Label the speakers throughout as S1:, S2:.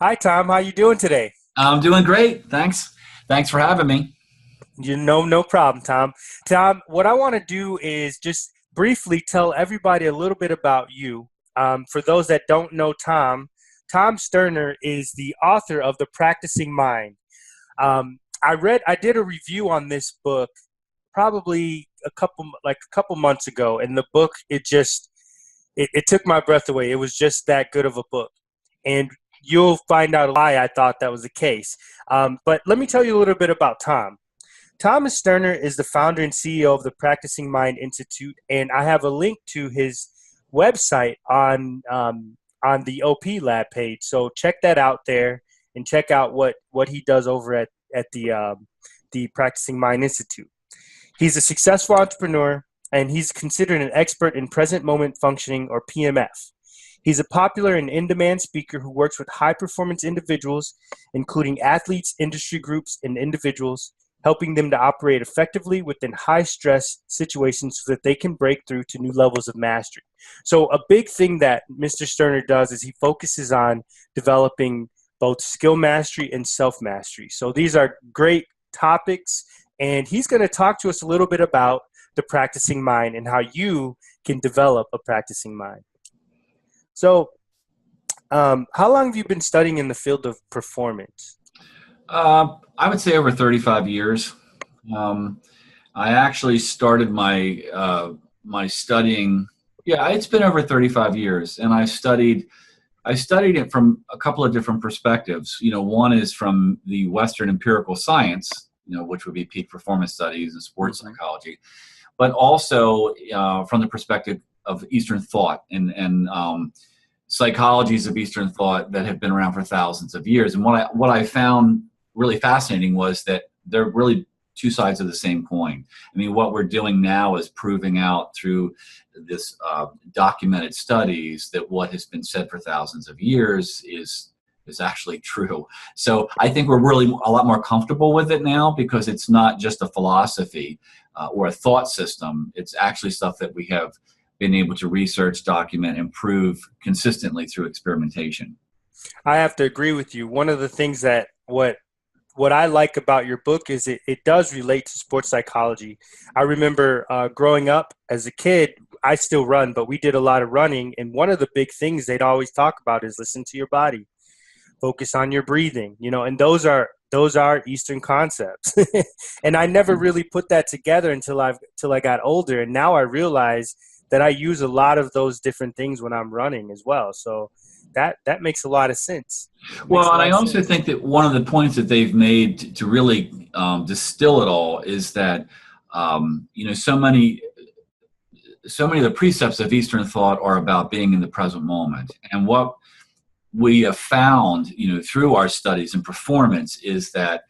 S1: Hi, Tom. How you doing today?
S2: I'm doing great. Thanks. Thanks for having me.
S1: No problem, Tom. Tom, what I want to do is just briefly tell everybody a little bit about you. For those that don't know Tom Sterner is the author of The Practicing Mind. I did a review on this book probably a couple months ago, and the book it took my breath away. It was just that good of a book, and you'll find out why I thought that was the case. But let me tell you a little bit about Tom. Thomas Sterner is the founder and CEO of the Practicing Mind Institute, and I have a link to his website on the OP Lab page. So check that out there, and check out what he does over at the Practicing Mind Institute. He's a successful entrepreneur, and he's considered an expert in present moment functioning, or PMF. He's a popular and in-demand speaker who works with high-performance individuals, including athletes, industry groups, and individuals, helping them to operate effectively within high-stress situations so that they can break through to new levels of mastery. So a big thing that Mr. Sterner does is he focuses on developing both skill mastery and self-mastery. So these are great topics, and he's going to talk to us a little bit about the practicing mind and how you can develop a practicing mind. So, how long have you been studying in the field of performance?
S2: I would say over 35 years. Um, I actually started my studying. Yeah, it's been over 35 years, and I studied it from a couple of different perspectives. One is from the Western empirical science, which would be peak performance studies and sports
S1: Mhm.
S2: psychology, but also from the perspective of Eastern thought and psychologies of Eastern thought that have been around for thousands of years. And what I found really fascinating was that they're really two sides of the same coin. I mean, what we're doing now is proving out through this documented studies that what has been said for thousands of years is actually true. So I think we're really a lot more comfortable with it now because it's not just a philosophy or a thought system. It's actually stuff that we have been able to research, document, and prove consistently through experimentation.
S1: I have to agree with you. One of the things that what I like about your book is it does relate to sports psychology. I remember growing up as a kid, I still run, but we did a lot of running. And one of the big things they'd always talk about is listen to your body, focus on your breathing, and those are Eastern concepts. And I never really put that together until I got older. And now I realize that I use a lot of those different things when I'm running as well. So that makes a lot of sense. Makes
S2: Well,
S1: a
S2: and
S1: lot
S2: I
S1: of
S2: also
S1: sense.
S2: think that one of the points that they've made to really distill it all is that so many of the precepts of Eastern thought are about being in the present moment. And what we have found, through our studies and performance, is that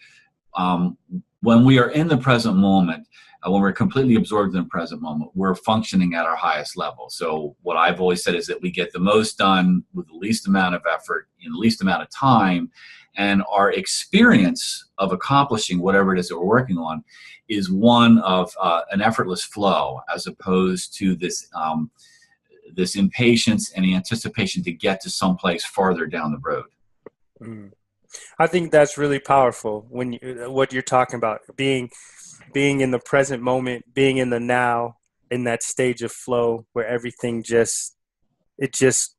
S2: um, when we are in the present moment, when we're completely absorbed in the present moment, we're functioning at our highest level. So what I've always said is that we get the most done with the least amount of effort in the least amount of time. And our experience of accomplishing whatever it is that we're working on is one of an effortless flow, as opposed to this impatience and anticipation to get to someplace farther down the road.
S1: Mm. I think that's really powerful when what you're talking about, being in the present moment, being in the now, in that stage of flow where everything just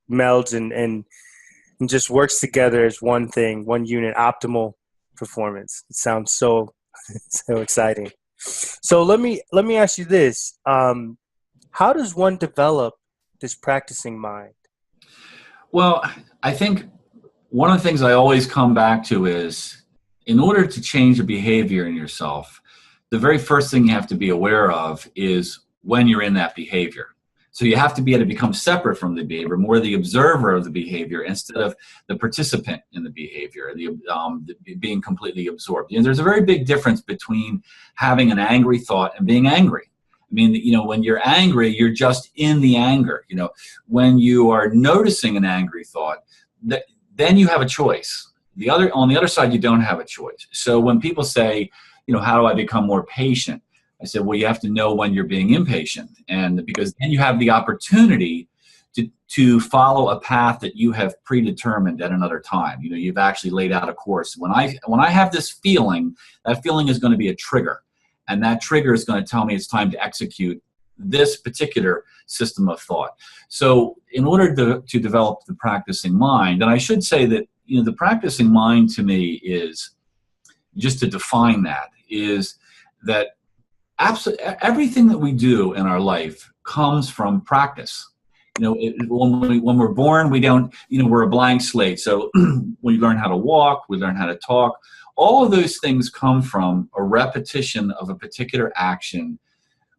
S1: melds and just works together as one thing, one unit, optimal performance. It sounds so so exciting. So let me ask you this: how does one develop this practicing mind?
S2: Well, I think one of the things I always come back to is, in order to change a behavior in yourself, the very first thing you have to be aware of is when you're in that behavior. So you have to be able to become separate from the behavior, more the observer of the behavior instead of the participant in the behavior, being completely absorbed. There's a very big difference between having an angry thought and being angry. I mean, when you're angry, you're just in the anger. When you are noticing an angry thought, then you have a choice. On the other side, you don't have a choice. So when people say, how do I become more patient? I said, well, you have to know when you're being impatient, and because then you have the opportunity to follow a path that you have predetermined at another time. You've actually laid out a course. When I have this feeling, that feeling is going to be a trigger, and that trigger is going to tell me it's time to execute this particular system of thought. So in order to develop the practicing mind, and I should say that the practicing mind to me is, just to define that, is that absolutely everything that we do in our life comes from practice. When we're born, we don't, we're a blank slate. So we learn how to walk, we learn how to talk. All of those things come from a repetition of a particular action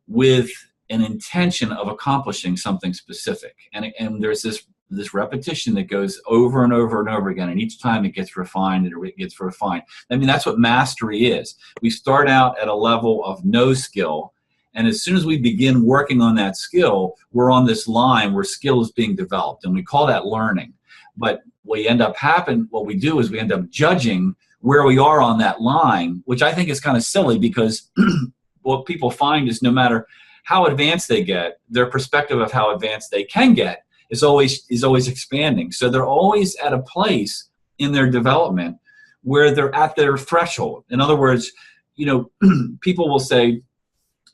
S2: with an intention of accomplishing something specific. And there's this repetition that goes over and over and over again. And each time it gets refined and it gets refined. I mean, that's what mastery is. We start out at a level of no skill. And as soon as we begin working on that skill, we're on this line where skill is being developed. And we call that learning. But what we do is we end up judging where we are on that line, which I think is kind of silly, because what people find is no matter how advanced they get, their perspective of how advanced they can get is always expanding. So they're always at a place in their development where they're at their threshold. In other words, people will say,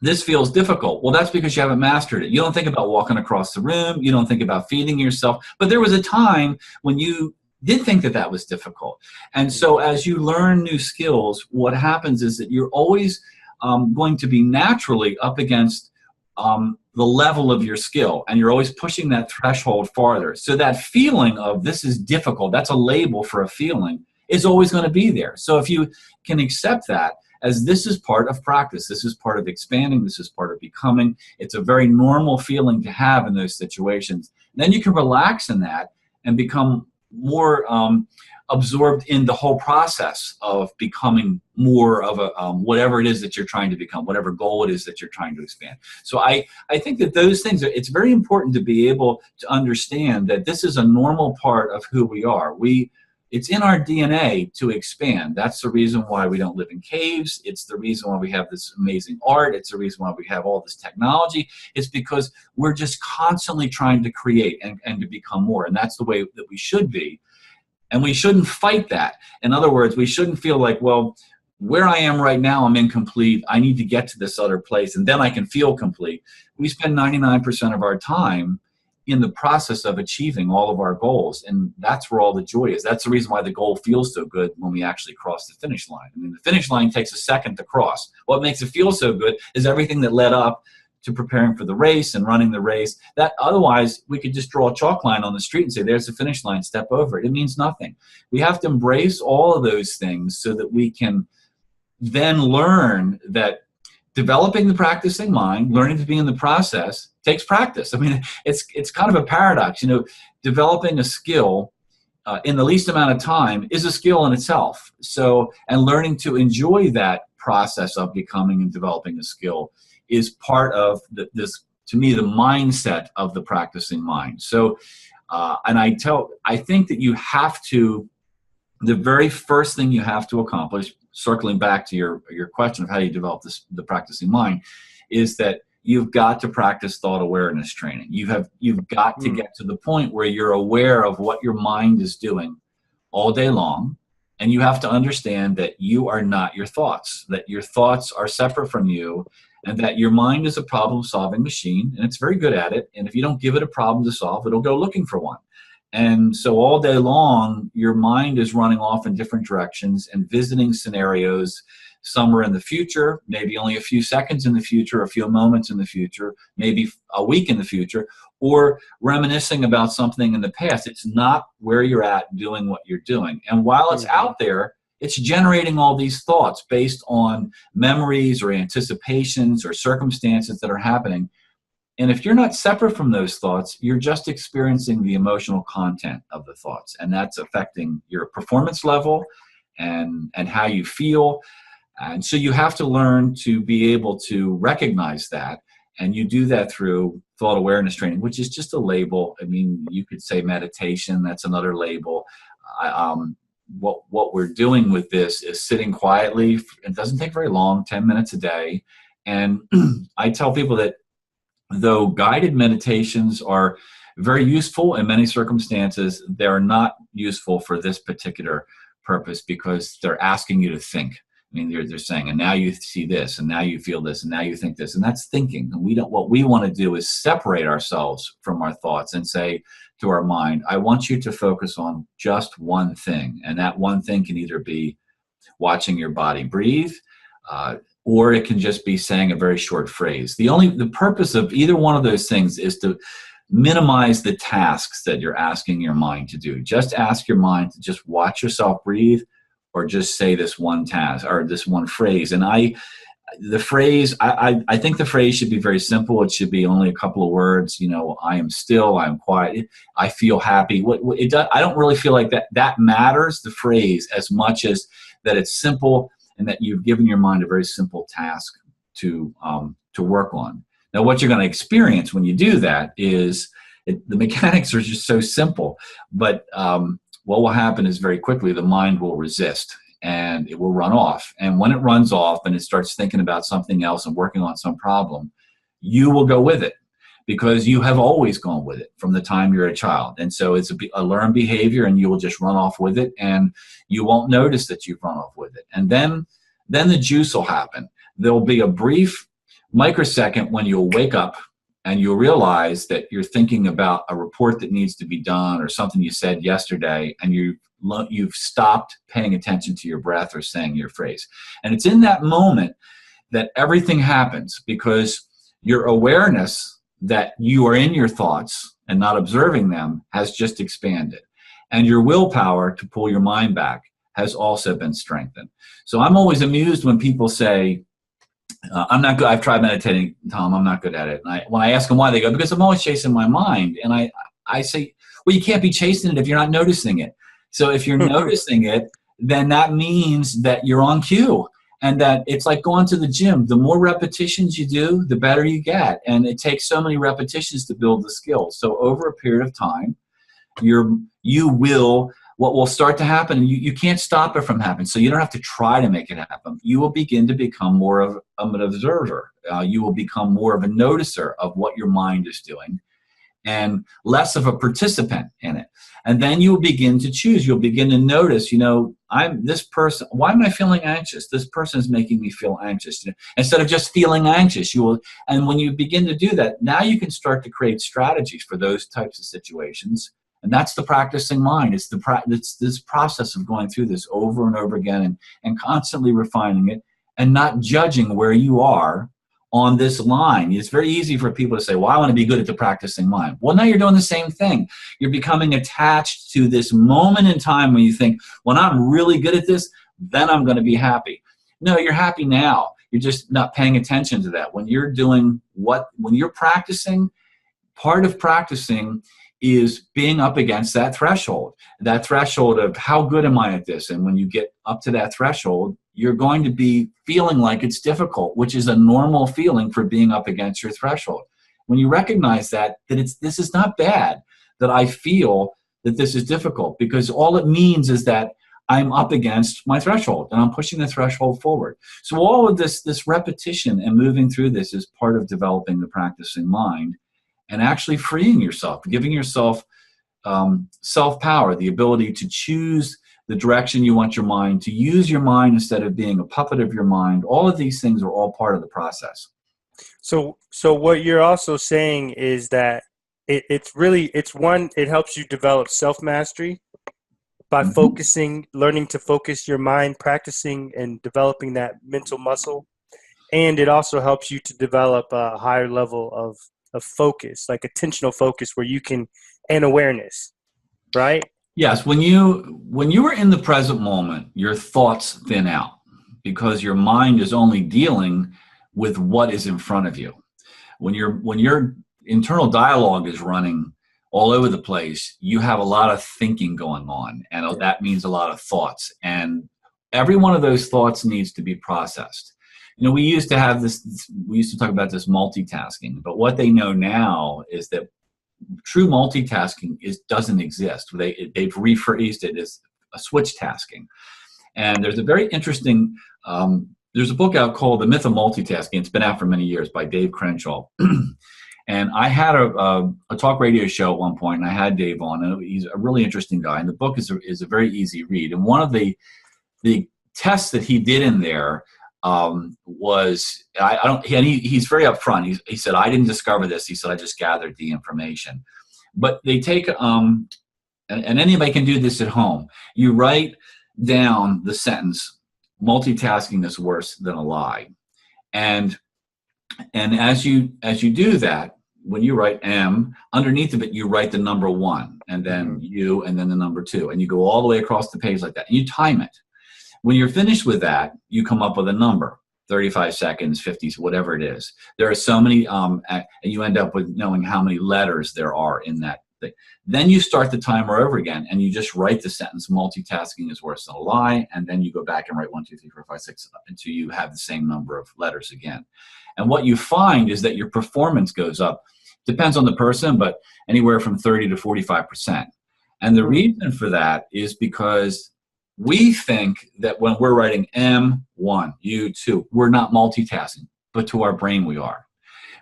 S2: this feels difficult. Well, that's because you haven't mastered it. You don't think about walking across the room. You don't think about feeding yourself. But there was a time when you did think that was difficult. And so as you learn new skills, what happens is that you're always going to be naturally up against the level of your skill, and you're always pushing that threshold farther. So that feeling of this is difficult, that's a label for a feeling, is always going to be there. So if you can accept that as this is part of practice, this is part of expanding, this is part of becoming, it's a very normal feeling to have in those situations. Then you can relax in that and become more absorbed in the whole process of becoming more of a whatever it is that you're trying to become, whatever goal it is that you're trying to expand. So I think that those things, it's very important to be able to understand that this is a normal part of who we are. It's in our DNA to expand. That's the reason why we don't live in caves. It's the reason why we have this amazing art. It's the reason why we have all this technology. It's because we're just constantly trying to create and to become more. And that's the way that we should be. And we shouldn't fight that. In other words, we shouldn't feel like, well, where I am right now, I'm incomplete. I need to get to this other place, and then I can feel complete. We spend 99% of our time in the process of achieving all of our goals, and that's where all the joy is. That's the reason why the goal feels so good when we actually cross the finish line. I mean, the finish line takes a second to cross. What makes it feel so good is everything that led up to preparing for the race and running the race. That otherwise we could just draw a chalk line on the street and say, there's the finish line, step over it. It means nothing. We have to embrace all of those things so that we can then learn that developing the practicing mind, learning to be in the process, takes practice. I mean, it's kind of a paradox. Developing a skill in the least amount of time is a skill in itself. So, and learning to enjoy that process of becoming and developing a skill is part of this, to me, the mindset of the practicing mind. So, and I think that you have to, the very first thing you have to accomplish, circling back to your question of how you develop the practicing mind, is that you've got to practice thought awareness training. You've got to get to the point where you're aware of what your mind is doing all day long, and you have to understand that you are not your thoughts, that your thoughts are separate from you, and that your mind is a problem-solving machine, and it's very good at it, and if you don't give it a problem to solve, it'll go looking for one. And so all day long, your mind is running off in different directions and visiting scenarios somewhere in the future, maybe only a few seconds in the future, a few moments in the future, maybe a week in the future, or reminiscing about something in the past. It's not where you're at doing what you're doing. And while it's out there, it's generating all these thoughts based on memories or anticipations or circumstances that are happening. And if you're not separate from those thoughts, you're just experiencing the emotional content of the thoughts. And that's affecting your performance level and how you feel. And so you have to learn to be able to recognize that. And you do that through thought awareness training, which is just a label. I mean, you could say meditation, that's another label. What we're doing with this is sitting quietly. It doesn't take very long, 10 minutes a day. And I tell people that though guided meditations are very useful in many circumstances. They're not useful for this particular purpose because they're asking you to think. I mean, they're saying, and now you see this, and now you feel this, and now you think this, and that's thinking. And we don't. What we want to do is separate ourselves from our thoughts and say to our mind, I want you to focus on just one thing, and that one thing can either be watching your body breathe, or it can just be saying a very short phrase. The purpose of either one of those things is to minimize the tasks that you're asking your mind to do. Just ask your mind to just watch yourself breathe, or just say this one task or this one phrase. And I think the phrase should be very simple. It should be only a couple of words. I am still, I am quiet, I feel happy. I don't really feel like that matters, the phrase, as much as that it's simple and that you've given your mind a very simple task to work on. Now, what you're going to experience when you do that is the mechanics are just so simple, but what will happen is very quickly the mind will resist and it will run off. And when it runs off and it starts thinking about something else and working on some problem, you will go with it because you have always gone with it from the time you're a child. And so it's a learned behavior, and you will just run off with it, and you won't notice that you've run off with it. And then the juice will happen. There'll be a brief microsecond when you'll wake up and you'll realize that you're thinking about a report that needs to be done or something you said yesterday, and you've stopped paying attention to your breath or saying your phrase. And it's in that moment that everything happens, because your awareness that you are in your thoughts and not observing them has just expanded. And your willpower to pull your mind back has also been strengthened. So I'm always amused when people say, I'm not good. I've tried meditating, Tom. I'm not good at it. And when I ask them why, they go, because I'm always chasing my mind. And I say, well, you can't be chasing it if you're not noticing it. So if you're noticing it, then that means that you're on cue, and that it's like going to the gym. The more repetitions you do, the better you get. And it takes so many repetitions to build the skill. So over a period of time, what will start to happen, and you can't stop it from happening, so you don't have to try to make it happen. You will begin to become more of an observer. You will become more of a noticer of what your mind is doing and less of a participant in it. And then you will begin to choose. You'll begin to notice, I'm this person. Why am I feeling anxious? This person is making me feel anxious. Instead of just feeling anxious, and when you begin to do that, now you can start to create strategies for those types of situations. And that's the practicing mind. It's this process of going through this over and over again and constantly refining it and not judging where you are on this line. It's very easy for people to say, well, I want to be good at the practicing mind. Well, now you're doing the same thing. You're becoming attached to this moment in time when you think, when I'm really good at this, then I'm going to be happy. No, you're happy now. You're just not paying attention to that. When you're practicing, part of practicing is being up against that threshold of how good am I at this? And when you get up to that threshold, you're going to be feeling like it's difficult, which is a normal feeling for being up against your threshold. When you recognize that this is not bad, that I feel that this is difficult, because all it means is that I'm up against my threshold and I'm pushing the threshold forward. So all of this repetition and moving through this is part of developing the practicing mind and actually freeing yourself, giving yourself self-power, the ability to choose the direction you want your mind, to use your mind instead of being a puppet of your mind. All of these things are all part of the process.
S1: So what you're also saying is that it helps you develop self-mastery by learning to focus your mind, practicing and developing that mental muscle. And it also helps you to develop a higher level of focus, like attentional focus, and awareness, right?
S2: Yes, when you are in the present moment, your thoughts thin out because your mind is only dealing with what is in front of you. When your internal dialogue is running all over the place, you have a lot of thinking going on, and that means a lot of thoughts. And every one of those thoughts needs to be processed. We used to talk about this multitasking, but what they know now is that true multitasking doesn't exist. They've rephrased it as a switch tasking. And there's a very interesting, there's a book out called The Myth of Multitasking. It's been out for many years by Dave Crenshaw. And I had a talk radio show at one point, and I had Dave on, and he's a really interesting guy. And the book is a very easy read. And one of the tests that he did in there was he's very upfront. He said, I didn't discover this. He said, I just gathered the information. But they take and anybody can do this at home. You write down the sentence, multitasking is worse than a lie. And as you do that, when you write M, underneath of it, you write the number 1, and then U, and then the number 2, and you go all the way across the page like that, and you time it. When you're finished with that, you come up with a number, 35 seconds, 50, whatever it is. There are so many, and you end up with knowing how many letters there are in that thing. Then you start the timer over again, and you just write the sentence, multitasking is worse than a lie, and then you go back and write 1, 2, 3, 4, 5, 6, until you have the same number of letters again. And what you find is that your performance goes up. Depends on the person, but anywhere from 30 to 45%. And the reason for that is because we think that when we're writing M1, U2, we're not multitasking, but to our brain we are.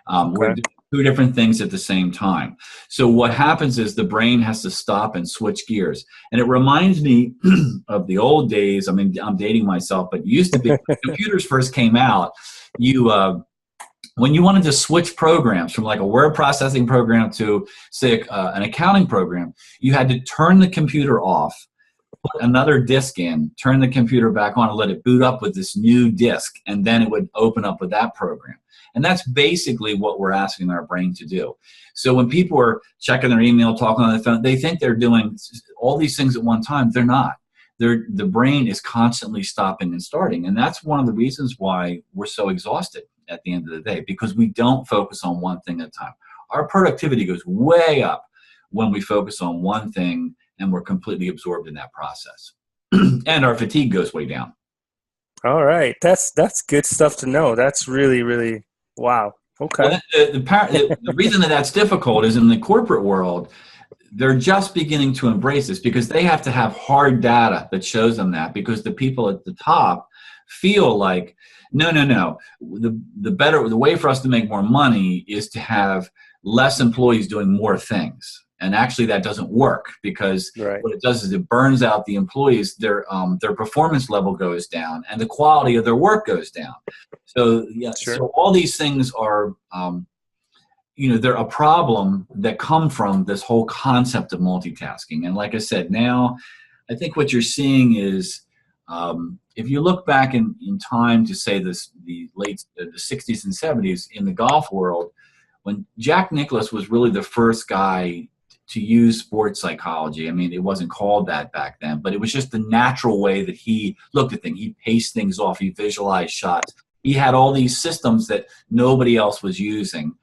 S2: We're doing 2 different things at the same time. So what happens is the brain has to stop and switch gears. And it reminds me of the old days. I mean, I'm dating myself, but it used to be when computers first came out, when you wanted to switch programs from like a word processing program to, say, an accounting program, you had to turn the computer off, put another disk in, turn the computer back on, and let it boot up with this new disk, and then it would open up with that program. And that's basically what we're asking our brain to do. So when people are checking their email, talking on the phone, they think they're doing all these things at one time. They're not. The brain is constantly stopping and starting. And that's one of the reasons why we're so exhausted at the end of the day, because we don't focus on one thing at a time. Our productivity goes way up when we focus on one thing and we're completely absorbed in that process. And our fatigue goes way down.
S1: All right. That's good stuff to know. That's really, really, wow. Okay.
S2: Well, the reason that that's difficult is in the corporate world, they're just beginning to embrace this because they have to have hard data that shows them that, because the people at the top feel like, no. The way for us to make more money is to have less employees doing more things. And actually that doesn't work, because what it does is it burns out the employees, their performance level goes down, and the quality of their work goes down. So so all these things are they're a problem that come from this whole concept of multitasking. And like I said, now I think what you're seeing is if you look back in time to say the 60s and 70s in the golf world, when Jack Nicklaus was really the first guy to use sports psychology. I mean, it wasn't called that back then, but it was just the natural way that he looked at things. He paced things off. He visualized shots. He had all these systems that nobody else was using.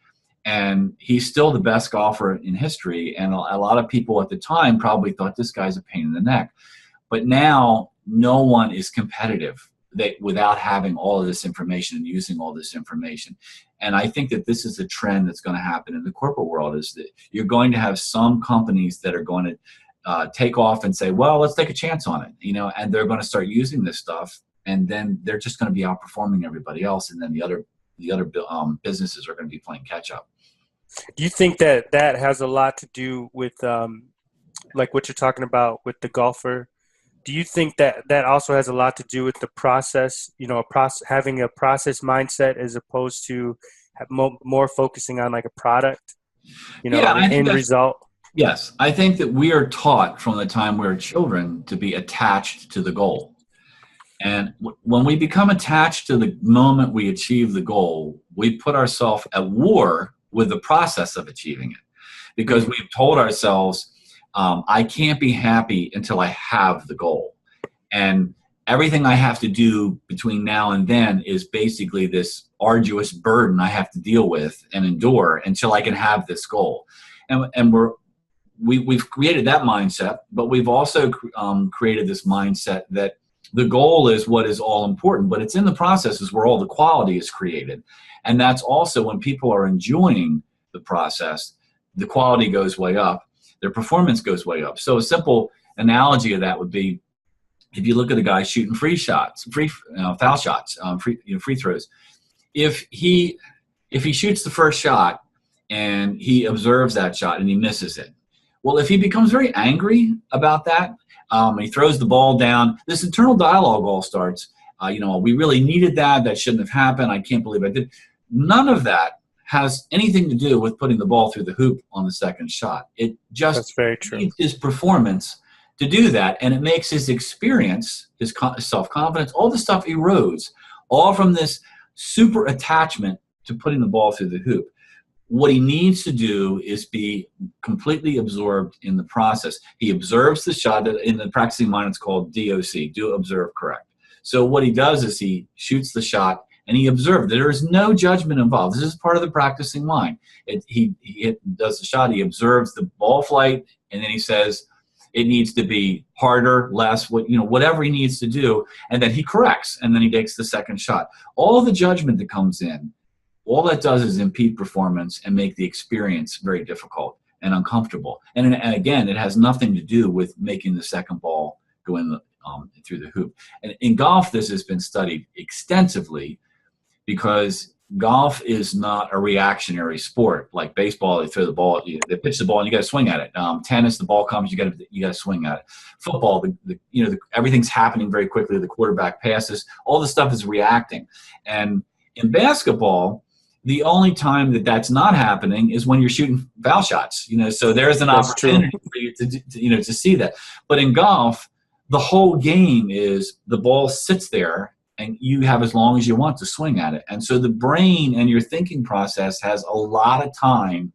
S2: And he's still the best golfer in history. And a lot of people at the time probably thought this guy's a pain in the neck. But now no one is competitive without having all of this information and using all this information. And I think that this is a trend that's going to happen in the corporate world, is that you're going to have some companies that are going to take off and say, well, let's take a chance on it, and they're going to start using this stuff. And then they're just going to be outperforming everybody else. And then the other businesses are going to be playing catch up.
S1: Do you think that has a lot to do with like what you're talking about with the golfer? Do you think that also has a lot to do with the process, having a process mindset as opposed to more focusing on like a product, an end result?
S2: Yes. I think that we are taught from the time we're children to be attached to the goal. And when we become attached to the moment we achieve the goal, we put ourselves at war with the process of achieving it, because we've told ourselves, I can't be happy until I have the goal. And everything I have to do between now and then is basically this arduous burden I have to deal with and endure until I can have this goal. And we've created that mindset, but we've also created this mindset that the goal is what is all important, but it's in the processes where all the quality is created. And that's also when people are enjoying the process, the quality goes way up, their performance goes way up. So a simple analogy of that would be, if you look at a guy shooting foul shots, free throws, if he shoots the first shot and he observes that shot and he misses it. Well, if he becomes very angry about that, he throws the ball down, this internal dialogue all starts. We really needed that. That shouldn't have happened. I can't believe I did. None of that has anything to do with putting the ball through the hoop on the second shot. It just
S1: That's very true.
S2: needs his performance to do that, and it makes his experience, his self-confidence, all the stuff erodes, all from this super attachment to putting the ball through the hoop. What he needs to do is be completely absorbed in the process. He observes the shot. In the practicing mind, it's called DOC, do, observe, correct. So what he does is he shoots the shot and he observes. There is no judgment involved. This is part of the practicing mind. He does the shot, he observes the ball flight, and then he says it needs to be harder, less, whatever he needs to do, and then he corrects, and then he takes the second shot. All the judgment that comes in, all that does is impede performance and make the experience very difficult and uncomfortable. And again, it has nothing to do with making the second ball go in through the hoop. And in golf, this has been studied extensively because golf is not a reactionary sport like baseball. They throw the ball, they pitch the ball, and you got to swing at it. Tennis, the ball comes, you got to swing at it. Football, everything's happening very quickly. The quarterback passes, all the stuff is reacting. And in basketball, the only time that's not happening is when you're shooting foul shots. So there's an opportunity for you to see that. But in golf, the whole game is the ball sits there and you have as long as you want to swing at it. And so the brain and your thinking process has a lot of time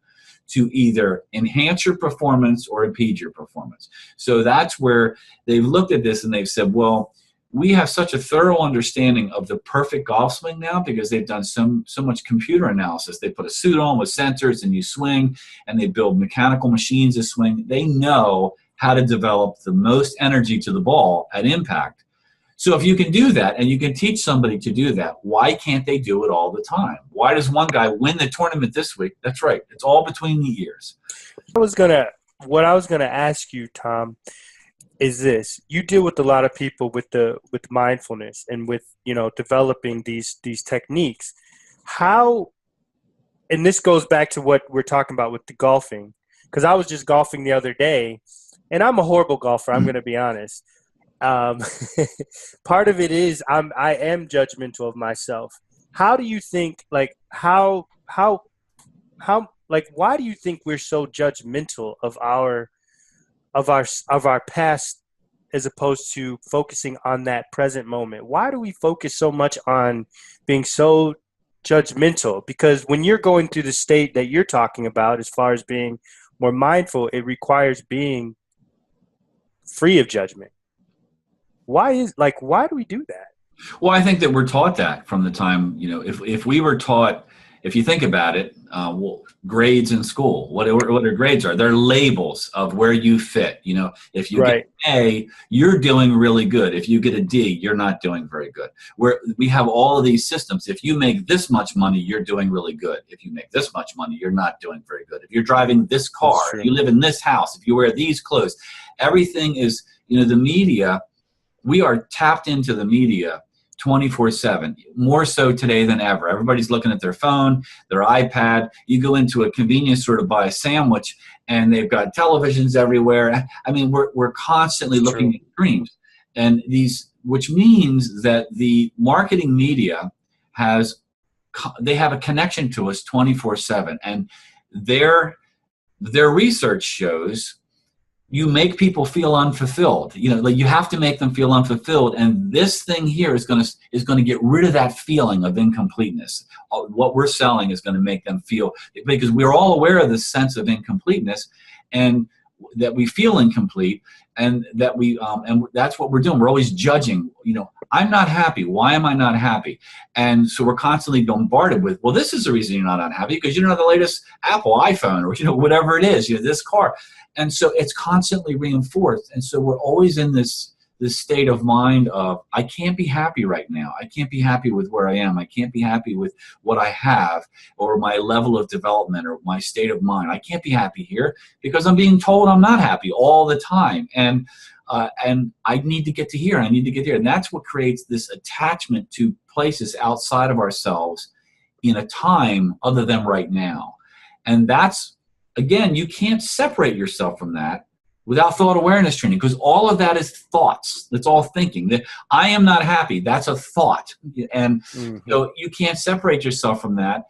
S2: to either enhance your performance or impede your performance. So that's where they've looked at this and they've said, well, we have such a thorough understanding of the perfect golf swing now because they've done so much computer analysis. They put a suit on with sensors and you swing, and they build mechanical machines to swing. They know how to develop the most energy to the ball at impact. So if you can do that and you can teach somebody to do that, why can't they do it all the time? Why does one guy win the tournament this week? That's right. It's all between the ears.
S1: What I was gonna ask you, Tom, is this. You deal with a lot of people with mindfulness and with, developing these techniques. How, and this goes back to what we're talking about with the golfing, because I was just golfing the other day, and I'm a horrible golfer, I'm going to be honest. Part of it is I am judgmental of myself. How do you think, why do you think we're so judgmental of our past as opposed to focusing on that present moment? Why do we focus so much on being so judgmental? Because when you're going through the state that you're talking about, as far as being more mindful, it requires being free of judgment. Why do we do that?
S2: Well, I think that we're taught that from the time, if we were taught, if you think about it, grades in school, what are grades are? They're labels of where you fit. If you get an A, you're doing really good. If you get a D, you're not doing very good. We have all of these systems. If you make this much money, you're doing really good. If you make this much money, you're not doing very good. If you're driving this car, if you live in this house, if you wear these clothes, everything is, the media, we are tapped into the media 24/7, more so today than ever. Everybody's looking at their phone, their iPad. You go into a convenience store to buy a sandwich, and they've got televisions everywhere. I mean, we're constantly looking at screens, and which means that the marketing media they have a connection to us 24/7, and their research shows you make people feel unfulfilled. You have to make them feel unfulfilled, and this thing here is going to get rid of that feeling of incompleteness. What we're selling is going to make them feel, because we're all aware of this sense of incompleteness, and that we feel incomplete, and that and that's what we're doing. We're always judging. I'm not happy. Why am I not happy? And so we're constantly bombarded with, well, this is the reason you're not unhappy, because you don't have the latest Apple iPhone, or whatever it is. This car. And so it's constantly reinforced. And so we're always in this state of mind of, I can't be happy right now. I can't be happy with where I am. I can't be happy with what I have, or my level of development, or my state of mind. I can't be happy here because I'm being told I'm not happy all the time. And I need to get to here. I need to get here. And that's what creates this attachment to places outside of ourselves in a time other than right now. And that's, again, you can't separate yourself from that without thought awareness training, because all of that is thoughts. That's all thinking. That I am not happy, that's a thought. And so you can't separate yourself from that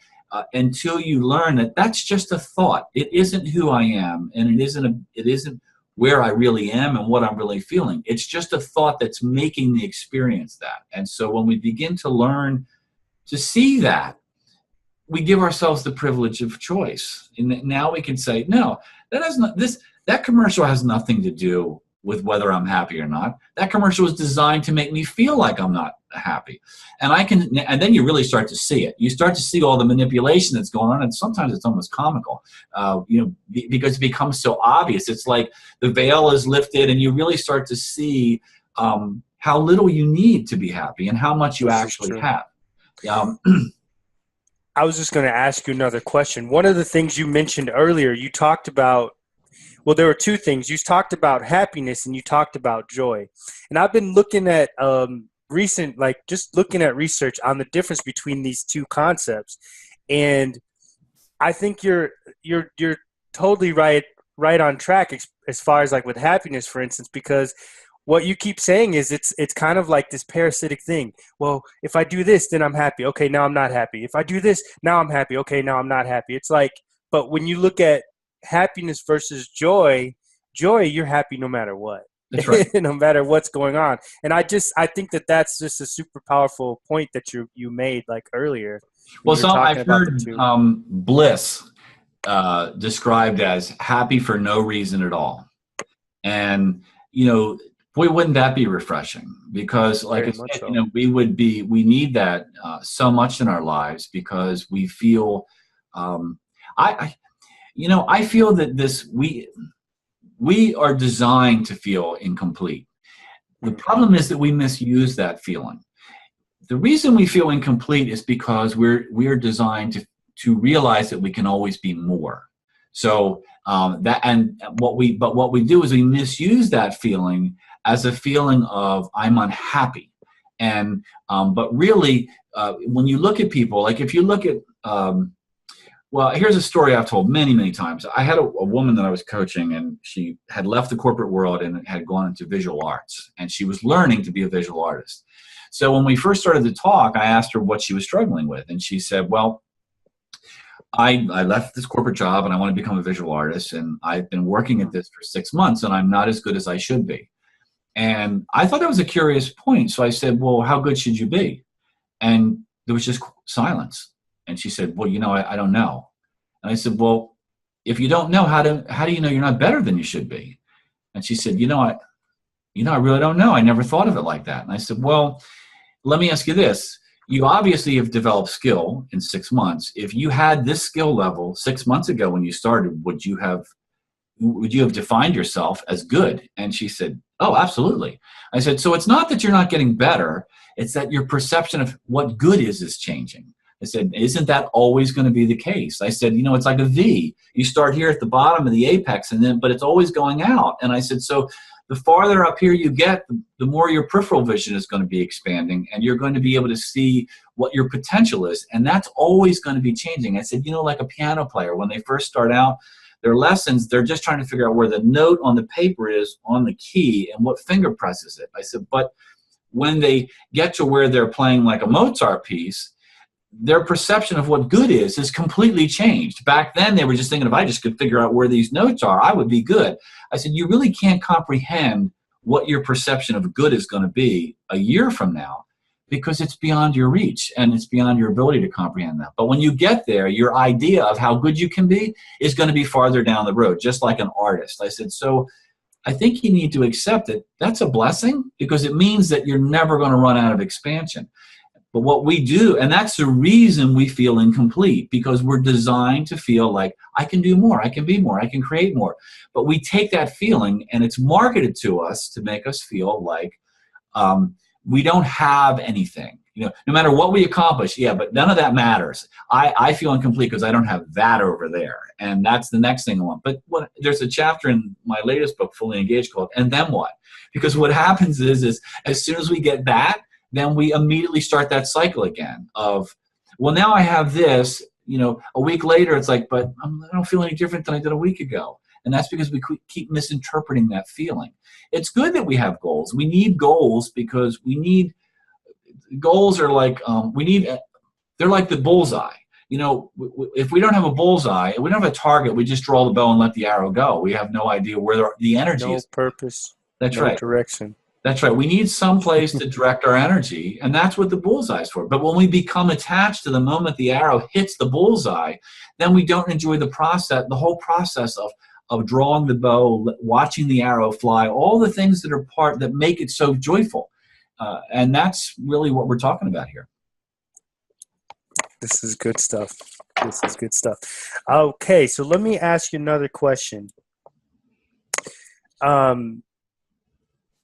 S2: until you learn that that's just a thought. It isn't who I am, and it isn't where I really am and what I'm really feeling. It's just a thought that's making the experience that. And so when we begin to learn to see that, we give ourselves the privilege of choice. And now we can say, no, that commercial has nothing to do with whether I'm happy or not. That commercial was designed to make me feel like I'm not happy. And then you really start to see it. You start to see all the manipulation that's going on, and sometimes it's almost comical, because it becomes so obvious. It's like the veil is lifted, and you really start to see how little you need to be happy and how much you actually have.
S1: I was just going to ask you another question. One of the things you mentioned earlier, you talked about, well, there were two things. You talked about happiness and you talked about joy. And I've been looking at just looking at research on the difference between these two concepts. And I think you're totally right on track as far as like with happiness, for instance, because what you keep saying is it's kind of like this parasitic thing. Well, if I do this, then I'm happy. Okay, now I'm not happy. If I do this, now I'm happy. Okay, now I'm not happy. It's like, but when you look at happiness versus joy, you're happy no matter what.
S2: That's right.
S1: No matter what's going on. And I think that's just a super powerful point that you made like earlier.
S2: Well, so I've heard bliss described as happy for no reason at all. And, boy, wouldn't that be refreshing? Because, like I said, we need that so much in our lives, because we feel, I feel that we are designed to feel incomplete. The problem is that we misuse that feeling. The reason we feel incomplete is because we're designed to realize that we can always be more. So what we do is we misuse that feeling as a feeling of I'm unhappy. And but really, when you look at people, like if you look at well, here's a story I've told many, many times. I had a woman that I was coaching, and she had left the corporate world and had gone into visual arts, and she was learning to be a visual artist. So when we first started to talk, I asked her what she was struggling with, and she said, well, I left this corporate job and I want to become a visual artist, and I've been working at this for 6 months and I'm not as good as I should be. And I thought that was a curious point. So I said, well, how good should you be? And there was just silence. And she said, well, I don't know. And I said, well, if you don't know, how do you know you're not better than you should be? And she said, I really don't know. I never thought of it like that. And I said, well, let me ask you this. You obviously have developed skill in 6 months. If you had this skill level 6 months ago when you started, would you have defined yourself as good? And she said, oh, absolutely. I said, so it's not that you're not getting better. It's that your perception of what good is changing. I said, isn't that always going to be the case? I said, it's like a V. You start here at the bottom of the apex, but it's always going out. And I said, so the farther up here you get, the more your peripheral vision is going to be expanding, and you're going to be able to see what your potential is. And that's always going to be changing. I said, like a piano player, when they first start out, their lessons, they're just trying to figure out where the note on the paper is on the key and what finger presses it. I said, but when they get to where they're playing like a Mozart piece, their perception of what good is completely changed. Back then, they were just thinking, if I just could figure out where these notes are, I would be good. I said, you really can't comprehend what your perception of good is going to be a year from now, because it's beyond your reach and it's beyond your ability to comprehend that. But when you get there, your idea of how good you can be is going to be farther down the road, just like an artist. I said, so I think you need to accept it. That's a blessing, because it means that you're never going to run out of expansion. But what we do, and that's the reason we feel incomplete, because we're designed to feel like I can do more, I can be more, I can create more. But we take that feeling and it's marketed to us to make us feel like we don't have anything. No matter what we accomplish, but none of that matters. I feel incomplete because I don't have that over there. And that's the next thing I want. But there's a chapter in my latest book, Fully Engaged, called And Then What? Because what happens is as soon as we get that, then we immediately start that cycle again of, well, now I have this. a week later, it's like, but I don't feel any different than I did a week ago. And that's because we keep misinterpreting that feeling. It's good that we have goals. We need goals because goals are like, they're like the bullseye. If we don't have a bullseye, we don't have a target, we just draw the bow and let the arrow go. We have no idea where the energy is.
S1: No purpose.
S2: That's
S1: no
S2: right.
S1: Direction.
S2: That's right. We need some place to direct our energy, and that's what the bullseye is for. But when we become attached to the moment the arrow hits the bullseye, then we don't enjoy the whole process of drawing the bow, watching the arrow fly, all the things that make it so joyful. And that's really what we're talking about here.
S1: This is good stuff. Okay, so let me ask you another question.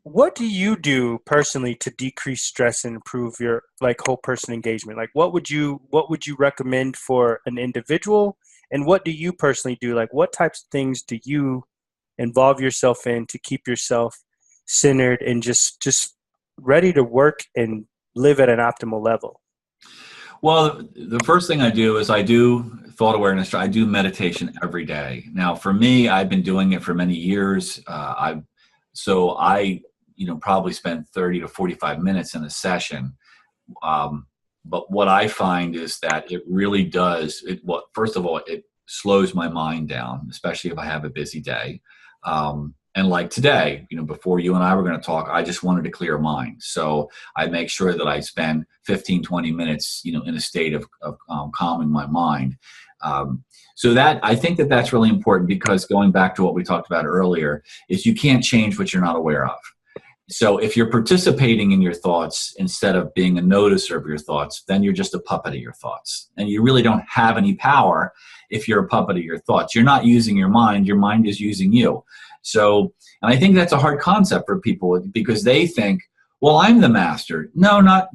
S1: What do you do personally to decrease stress and improve your whole person engagement? Like, what would you recommend for an individual, and what do you personally do? Like, what types of things do you involve yourself in to keep yourself centered and just ready to work and live at an optimal level?
S2: Well, the first thing I do is I do thought awareness. I do meditation every day. Now, for me, I've been doing it for many years. I probably spend 30 to 45 minutes in a session. But what I find is that it really does. First of all, it slows my mind down, especially if I have a busy day. And like today, before you and I were going to talk, I just wanted to clear a mind. So I make sure that I spend 15, 20 minutes, in a state of calming my mind. So I think that's really important, because going back to what we talked about earlier, is you can't change what you're not aware of. So if you're participating in your thoughts instead of being a noticer of your thoughts, then you're just a puppet of your thoughts. And you really don't have any power if you're a puppet of your thoughts. You're not using your mind is using you. So, and I think that's a hard concept for people, because they think, well, I'm the master. No, not,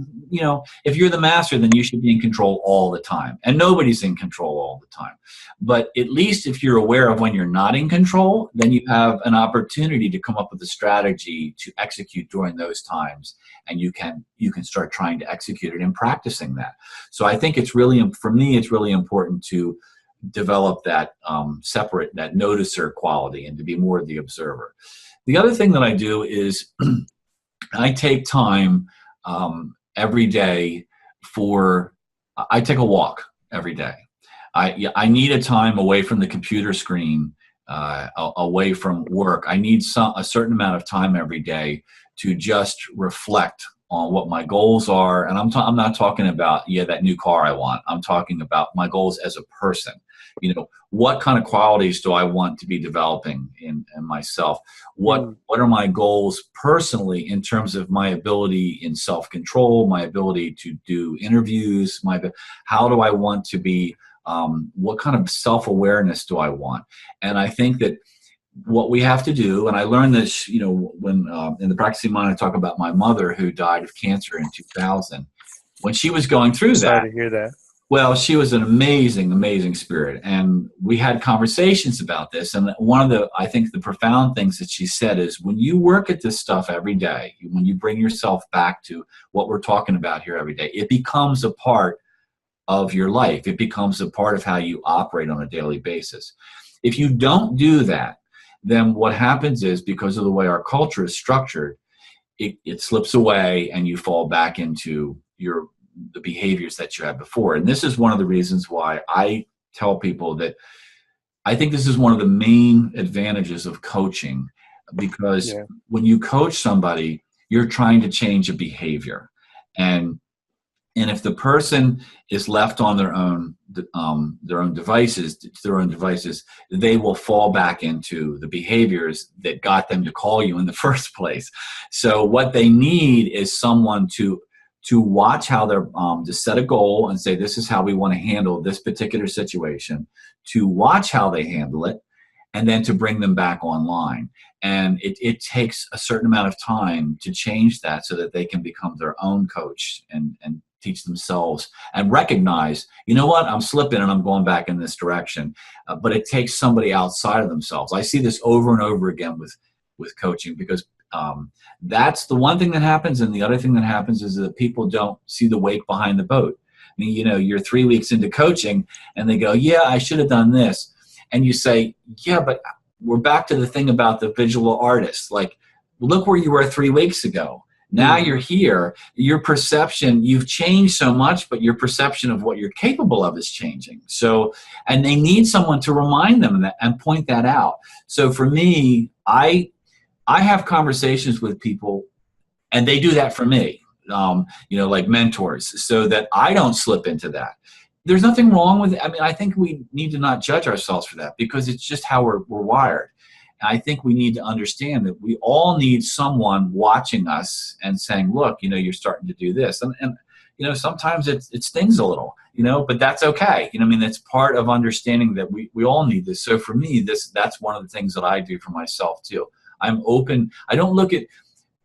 S2: if you're the master, then you should be in control all the time. And nobody's in control all the time. But at least if you're aware of when you're not in control, then you have an opportunity to come up with a strategy to execute during those times. And you can start trying to execute it and practicing that. So I think for me, it's really important to develop that that noticer quality and to be more the observer. The other thing that I do is I take time every day I take a walk every day. I need a time away from the computer screen, away from work. I need a certain amount of time every day to just reflect on what my goals are. And I'm not talking about, that new car I want. I'm talking about my goals as a person. What kind of qualities do I want to be developing in myself? What are my goals personally in terms of my ability in self-control, my ability to do interviews, how do I want to be, what kind of self-awareness do I want? And I think that what we have to do, and I learned this, when in the Practicing Mind, I talk about my mother who died of cancer in 2000. When she was going through that.
S1: Sorry to hear that.
S2: Well, she was an amazing, amazing spirit. And we had conversations about this. And one of I think the profound things that she said is, when you work at this stuff every day, when you bring yourself back to what we're talking about here every day, it becomes a part of your life. It becomes a part of how you operate on a daily basis. If you don't do that, then what happens is, because of the way our culture is structured, it slips away and you fall back into the behaviors that you had before. And this is one of the reasons why I tell people that I think this is one of the main advantages of coaching, because when you coach somebody, you're trying to change a behavior. And if the person is left on their own devices, they will fall back into the behaviors that got them to call you in the first place. So what they need is someone to watch how they're, to set a goal and say, this is how we want to handle this particular situation, to watch how they handle it, and then to bring them back online. And it takes a certain amount of time to change that so that they can become their own coach and teach themselves and recognize, what, I'm slipping and I'm going back in this direction. But it takes somebody outside of themselves. I see this over and over again with coaching, because that's the one thing that happens. And the other thing that happens is that people don't see the wake behind the boat. mean, you're 3 weeks into coaching and they go, yeah, I should have done this. And you say, yeah, but we're back to the thing about the visual artist. Like, look where you were 3 weeks ago. Now you're here. Your perception, you've changed so much, but your perception of what you're capable of is changing. So, and they need someone to remind them of that and point that out. So for me, I have conversations with people, and they do that for me, like mentors, so that I don't slip into that. There's nothing wrong with it. I mean, I think we need to not judge ourselves for that, because it's just how we're wired. I think we need to understand that we all need someone watching us and saying, look, you're starting to do this. And sometimes it stings a little, but that's okay. That's part of understanding that we all need this. So for me, that's one of the things that I do for myself too. I'm open. I don't look at,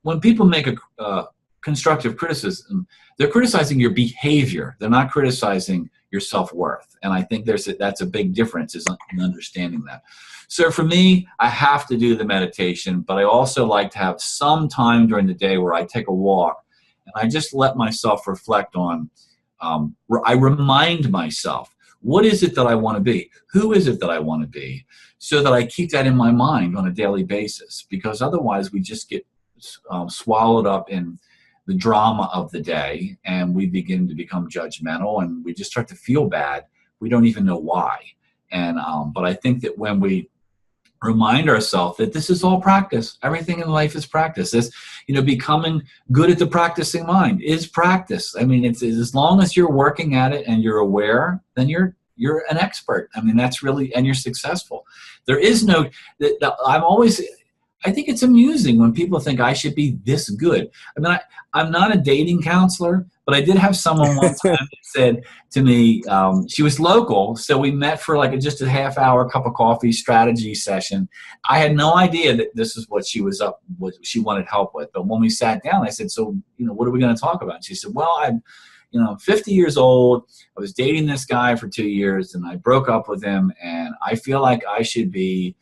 S2: when people make a constructive criticism, they're criticizing your behavior. They're not criticizing your self-worth. And I think that's a big difference, is in understanding that. So for me, I have to do the meditation, but I also like to have some time during the day where I take a walk and I just let myself reflect on, I remind myself, what is it that I want to be? Who is it that I want to be? So that I keep that in my mind on a daily basis, because otherwise we just get swallowed up in the drama of the day, and we begin to become judgmental, and we just start to feel bad. We don't even know why. And but I think that when we remind ourselves that this is all practice, everything in life is practice. This, becoming good at the practicing mind is practice. I mean, it's as long as you're working at it and you're aware, then you're an expert. I mean, that's really, and you're successful. There is no. I think it's amusing when people think I should be this good. I mean, I'm not a dating counselor, but I did have someone one time that said to me, she was local, so we met for just a half-hour cup of coffee strategy session. I had no idea that this is what she wanted help with. But when we sat down, I said, so, what are we going to talk about? And she said, well, I'm 50 years old. I was dating this guy for 2 years, and I broke up with him, and I feel like I should be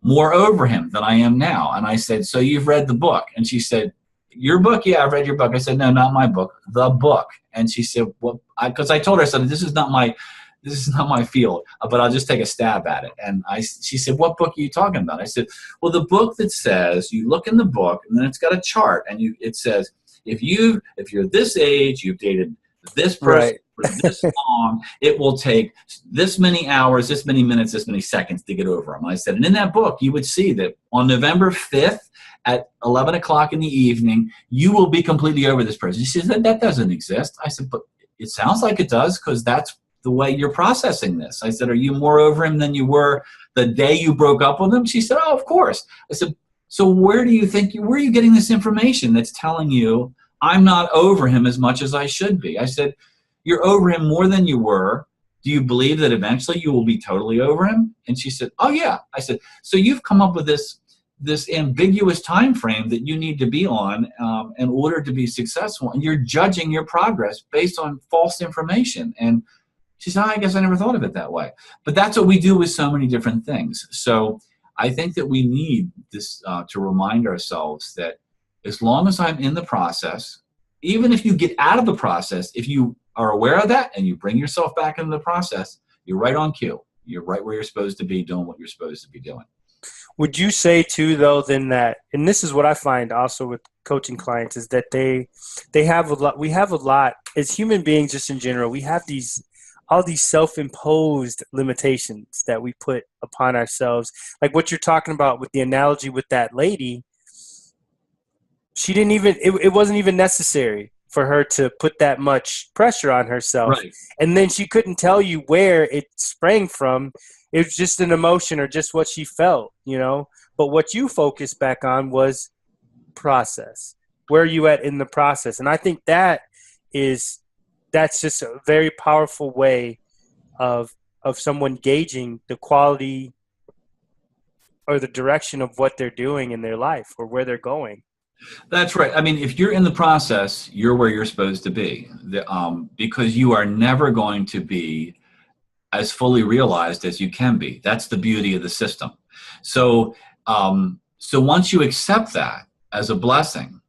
S2: more over him than I am now. And I said, so you've read the book? And she said, your book? Yeah, I've read your book. I said, no, not my book, the book. And she said, well, because I told her, I said, this is not my field, but I'll just take a stab at it. And she said, what book are you talking about? I said, well, the book that says, you look in the book, and then it's got a chart, and it says, if you're this age, you've dated this person for this long, it will take this many hours, this many minutes, this many seconds to get over them. I said, and in that book, you would see that on November 5th at 11 o'clock in the evening, you will be completely over this person. She said, that doesn't exist. I said, but it sounds like it does, because that's the way you're processing this. I said, are you more over him than you were the day you broke up with him? She said, oh, of course. I said, so where are you getting this information that's telling you I'm not over him as much as I should be? I said, you're over him more than you were. Do you believe that eventually you will be totally over him? And she said, oh yeah. I said, so you've come up with this ambiguous time frame that you need to be on in order to be successful, and you're judging your progress based on false information. And she said, I guess I never thought of it that way. But that's what we do with so many different things. So I think that we need this to remind ourselves that as long as I'm in the process, even if you get out of the process, if you are aware of that and you bring yourself back into the process, you're right on cue. You're right where you're supposed to be, doing what you're supposed to be doing.
S1: Would you say too, though, then that, and this is what I find also with coaching clients, is that they have a lot, we have a lot as human beings, just in general, we have all these self-imposed limitations that we put upon ourselves. Like what you're talking about with the analogy with that lady, she didn't even, it wasn't even necessary for her to put that much pressure on herself.
S2: Right.
S1: And then she couldn't tell you where it sprang from. It was just an emotion or just what she felt, But what you focused back on was process. Where are you at in the process? And I think that's just a very powerful way of someone gauging the quality or the direction of what they're doing in their life or where they're going.
S2: That's right. I mean, if you're in the process, you're where you're supposed to be, because you are never going to be as fully realized as you can be. That's the beauty of the system. So once you accept that as a blessing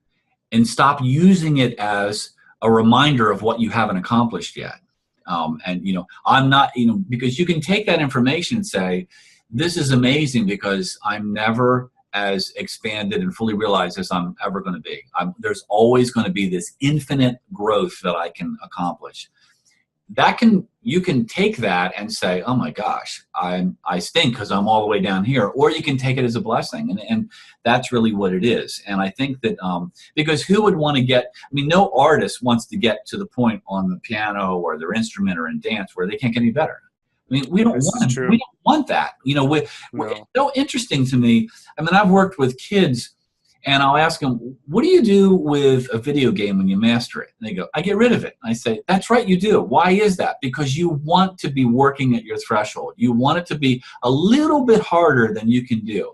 S2: and stop using it as a reminder of what you haven't accomplished yet. And, I'm not, because you can take that information and say, this is amazing because I'm never as expanded and fully realized as I'm ever going to be. There's always going to be this infinite growth that I can accomplish. You can take that and say, oh my gosh, I stink because I'm all the way down here, or you can take it as a blessing, and that's really what it is. And I think that because who would want to no artist wants to get to the point on the piano or their instrument or in dance where they can't get any better. We don't want that. It's so interesting to me. I've worked with kids, and I'll ask them, what do you do with a video game when you master it? And they go, I get rid of it. I say, that's right, you do. Why is that? Because you want to be working at your threshold. You want it to be a little bit harder than you can do.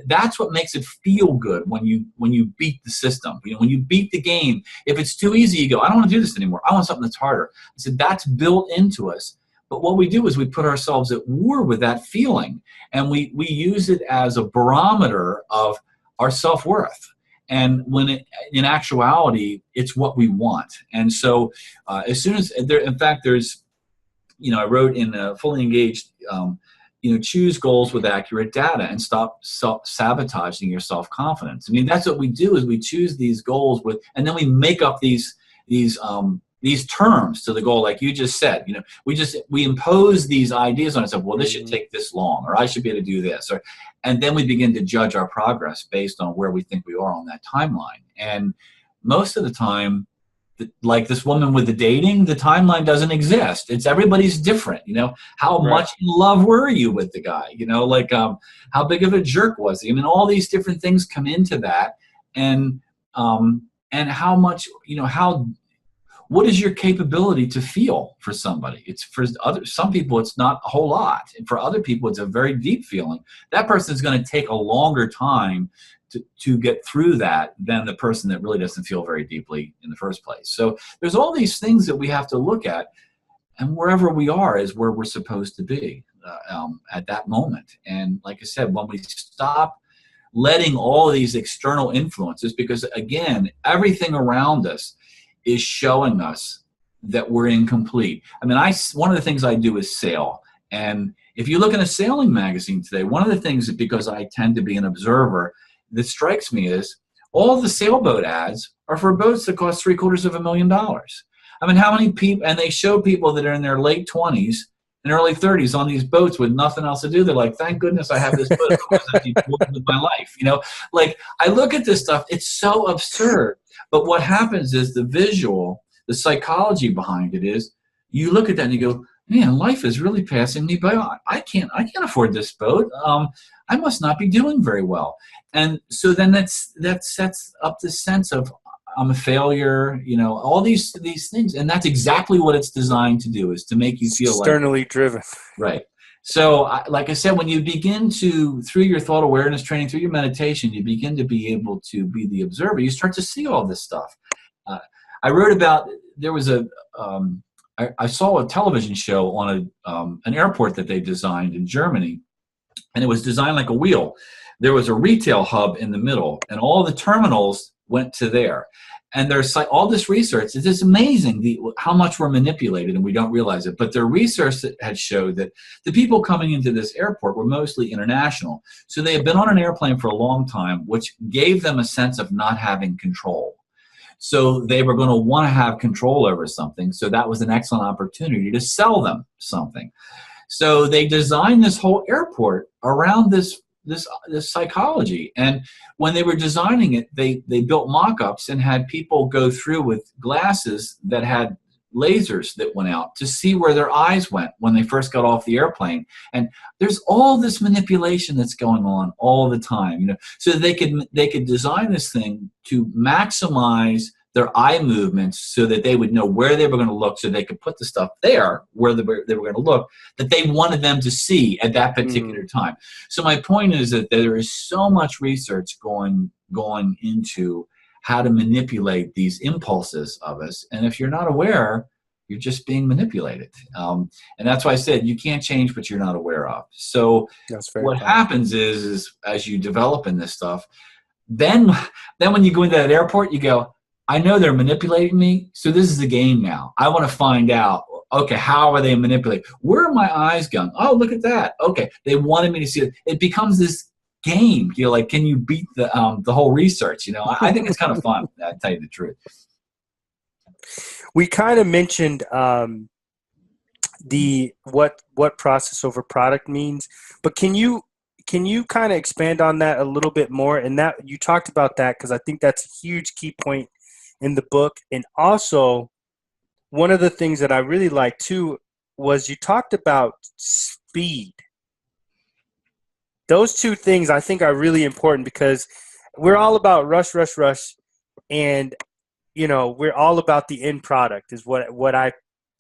S2: That's what makes it feel good when you beat the system. When you beat the game, if it's too easy, you go, I don't want to do this anymore. I want something that's harder. I said, that's built into us. But what we do is we put ourselves at war with that feeling, and we use it as a barometer of our self-worth. And when in actuality, it's what we want. And so as soon as there's, I wrote in Fully Engaged, choose goals with accurate data and stop sabotaging your self-confidence. That's what we do, is we choose these goals and then we make up these terms to the goal, like you just said. We impose these ideas on ourselves. Well, this should take this long, or I should be able to do this, and then we begin to judge our progress based on where we think we are on that timeline. And most of the time, like this woman with the dating, the timeline doesn't exist. It's everybody's different. How much in love were you with the guy? How big of a jerk was he? All these different things come into that, and how much, what is your capability to feel for somebody? It's for some people, it's not a whole lot. And for other people, it's a very deep feeling. That person is going to take a longer time to get through that than the person that really doesn't feel very deeply in the first place. So there's all these things that we have to look at, and wherever we are is where we're supposed to be at that moment. And like I said, when we stop letting all of these external influences, because again, everything around us is showing us that we're incomplete. One of the things I do is sail. And if you look in a sailing magazine today, one of the things that, because I tend to be an observer, that strikes me is all the sailboat ads are for boats that cost $750,000. How many people, and they show people that are in their late 20s and early 30s on these boats with nothing else to do. They're like, thank goodness I have this boat. Otherwise I'd be bored with my life. I look at this stuff, it's so absurd. But what happens is the visual, the psychology behind it is, you look at that and you go, man, life is really passing me by. I can't afford this boat. I must not be doing very well. And so then that sets up this sense of I'm a failure, all these things. And that's exactly what it's designed to do, is to make you feel
S1: externally driven.
S2: Right. So like I said, when you begin to, through your thought awareness training, through your meditation, you begin to be able to be the observer. You start to see all this stuff. I wrote about, there was I saw a television show on an airport that they designed in Germany, and it was designed like a wheel. There was a retail hub in the middle, and all the terminals went to there. And there's all this research. It's just amazing how much we're manipulated and we don't realize it. But the research that had showed that the people coming into this airport were mostly international. So they had been on an airplane for a long time, which gave them a sense of not having control. So they were going to want to have control over something. So that was an excellent opportunity to sell them something. So they designed this whole airport around this psychology. And when they were designing it, they built mock-ups and had people go through with glasses that had lasers that went out to see where their eyes went when they first got off the airplane. And there's all this manipulation that's going on all the time, so they could design this thing to maximize their eye movements so that they would know where they were going to look, so they could put the stuff there where they were going to look that they wanted them to see at that particular time. So my point is that there is so much research going into how to manipulate these impulses of us. And if you're not aware, you're just being manipulated. And that's why I said you can't change what you're not aware of. So what happens is as you develop in this stuff, then when you go into that airport, you go, I know they're manipulating me, so this is the game now. I want to find out, okay, how are they manipulating? Where are my eyes going? Oh, look at that. Okay, they wanted me to see it. It becomes this game. Like, can you beat the whole research? I think it's kind of fun. I tell you the truth.
S1: We kind of mentioned the what process over product means, but can you kind of expand on that a little bit more? And that you talked about that because I think that's a huge key point in the book. And also, one of the things that I really liked too was you talked about speed. Those two things I think are really important because we're all about rush, rush, rush, and we're all about the end product is what I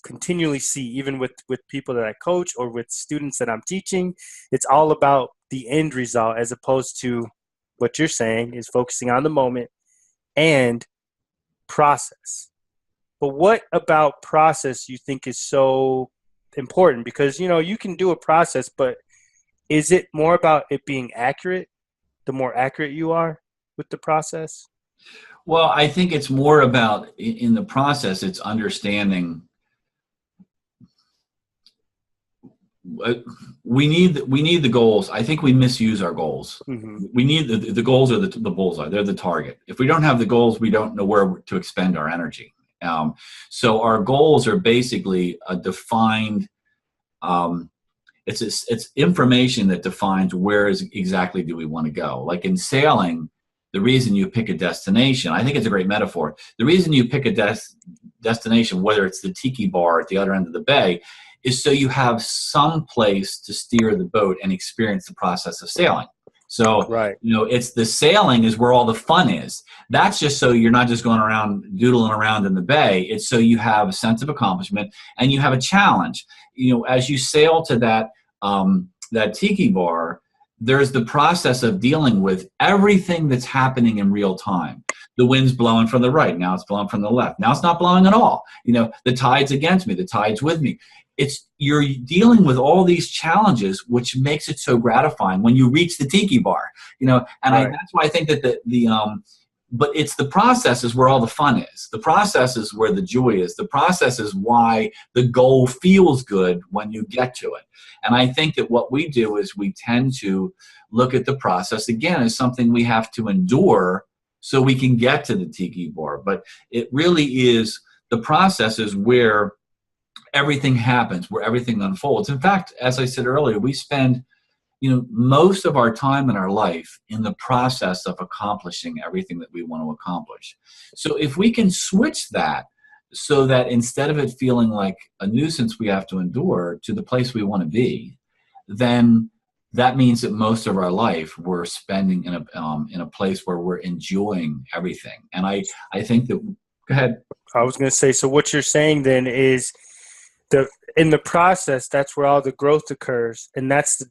S1: continually see, even with people that I coach or with students that I'm teaching. It's all about the end result as opposed to what you're saying is focusing on the moment and process. But what about process you think is so important? Because, you can do a process, but is it more about it being accurate, the more accurate you are with the process?
S2: Well, I think it's more about in the process, it's understanding. We need the goals. I think we misuse our goals.
S1: Mm-hmm.
S2: We need the goals are the bullseye. They're the target. If we don't have the goals, we don't know where to expend our energy. So our goals are basically a defined. It's information that defines where exactly do we want to go. Like in sailing, the reason you pick a destination, I think it's a great metaphor. The reason you pick a destination, whether it's the tiki bar at the other end of the bay, is so you have some place to steer the boat and experience the process of sailing. So,
S1: right.
S2: It's the sailing is where all the fun is. That's just so you're not just going around doodling around in the bay. It's so you have a sense of accomplishment and you have a challenge. As you sail to that tiki bar, there's the process of dealing with everything that's happening in real time. The wind's blowing from the right. Now it's blowing from the left. Now it's not blowing at all. The tide's against me. The tide's with me. You're dealing with all these challenges, which makes it so gratifying when you reach the tiki bar. Right. That's why I think that but it's the process is where all the fun is. The process is where the joy is. The process is why the goal feels good when you get to it. And I think that what we do is we tend to look at the process, again, as something we have to endure so we can get to the tiki bar. But it really is, the process is where everything happens, where everything unfolds. In fact, as I said earlier, we spend most of our time in our life in the process of accomplishing everything that we want to accomplish. So if we can switch that so that instead of it feeling like a nuisance we have to endure to the place we want to be, then that means that most of our life we're spending in a place where we're enjoying everything. And I think that, go ahead.
S1: I was going to say, so what you're saying then is in the process, that's where all the growth occurs, and that's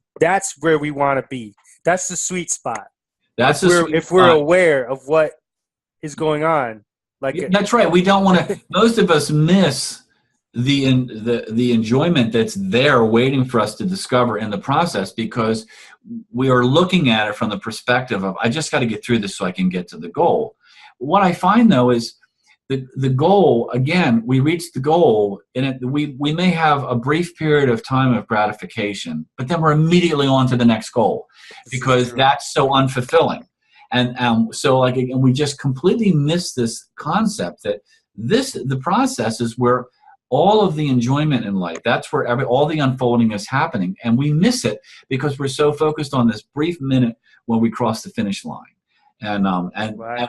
S1: where we want to be. That's the sweet spot. If we're aware of what is going on,
S2: that's right. We don't want to. Most of us miss the enjoyment that's there, waiting for us to discover in the process, because we are looking at it from the perspective of, I just got to get through this so I can get to the goal. What I find though is, the goal, again, we reach the goal, and we may have a brief period of time of gratification, but then we're immediately on to the next goal because that's so unfulfilling. And and we just completely miss this concept that the process is where all of the enjoyment in life, that's where all the unfolding is happening, and we miss it because we're so focused on this brief minute when we cross the finish line, and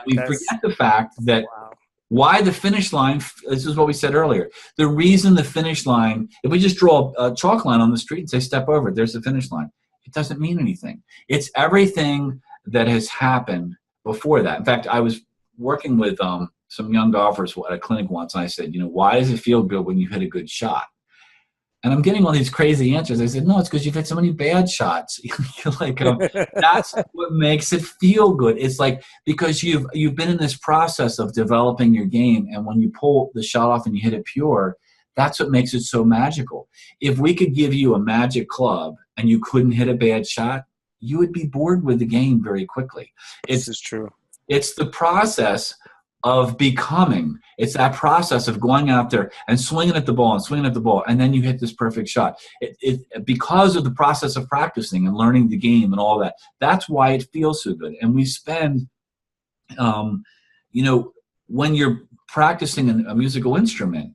S2: we forget the fact that. Wow. Why the finish line? This is what we said earlier. The reason the finish line, if we just draw a chalk line on the street and say, step over it, there's the finish line. It doesn't mean anything. It's everything that has happened before that. In fact, I was working with some young golfers at a clinic once, and I said, why does it feel good when you hit a good shot? And I'm getting all these crazy answers. I said, no, it's because you've had so many bad shots. That's what makes it feel good. It's like, because you've been in this process of developing your game, and when you pull the shot off and you hit it pure, that's what makes it so magical. If we could give you a magic club and you couldn't hit a bad shot, you would be bored with the game very quickly.
S1: This is true.
S2: It's the process of becoming. It's that process of going out there and swinging at the ball and swinging at the ball, and then you hit this perfect shot. Because of the process of practicing and learning the game and all that. That's why it feels so good. And we spend, when you're practicing a musical instrument,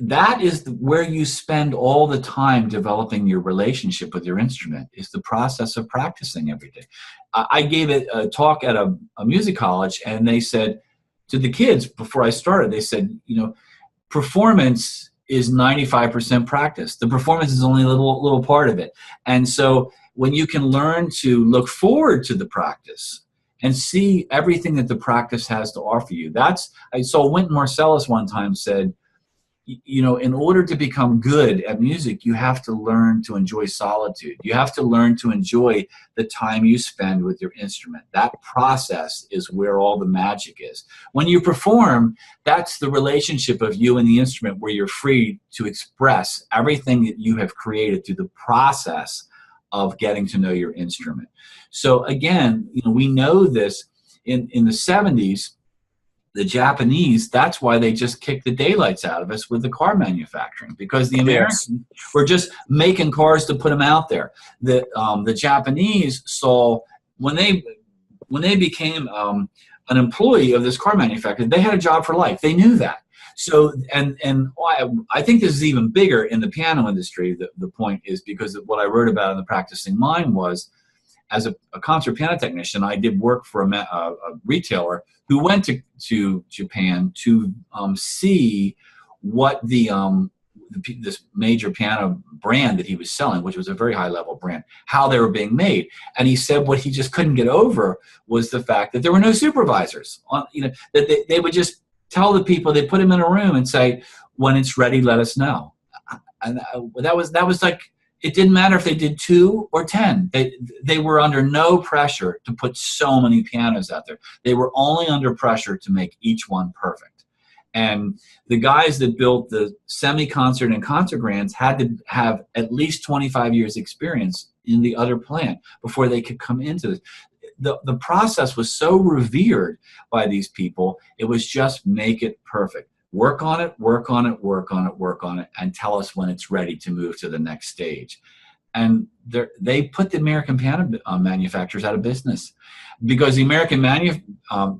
S2: that is where you spend all the time developing your relationship with your instrument, is the process of practicing every day. I gave a talk at a music college, and they said to the kids before I started, they said, performance is 95% practice. The performance is only a little part of it. And so when you can learn to look forward to the practice and see everything that the practice has to offer you. I saw Wynton Marsalis one time said, in order to become good at music, you have to learn to enjoy solitude. You have to learn to enjoy the time you spend with your instrument. That process is where all the magic is. When you perform, that's the relationship of you and the instrument, where you're free to express everything that you have created through the process of getting to know your instrument. So again, we know this in the 70s. The Japanese, that's why they just kicked the daylights out of us with the car manufacturing, because the Americans were just making cars to put them out there. The Japanese saw, when they became an employee of this car manufacturer, they had a job for life. They knew that. So, and I think this is even bigger in the piano industry. The point is, because of what I wrote about in The Practicing Mind was, as a concert piano technician, I did work for a retailer who went to Japan to see what this major piano brand that he was selling, which was a very high-level brand, how they were being made. And he said what he just couldn't get over was the fact that there were no supervisors. That they would just tell the people, they put them in a room and say, when it's ready, let us know. And that was like, it didn't matter if they did 2 or 10. They were under no pressure to put so many pianos out there. They were only under pressure to make each one perfect. And the guys that built the semi-concert and concert grands had to have at least 25 years experience in the other plant before they could come into this. The process was so revered by these people. It was just make it perfect. Work on it, work on it, work on it, work on it, and tell us when it's ready to move to the next stage. And they put the American piano manufacturers out of business, because the American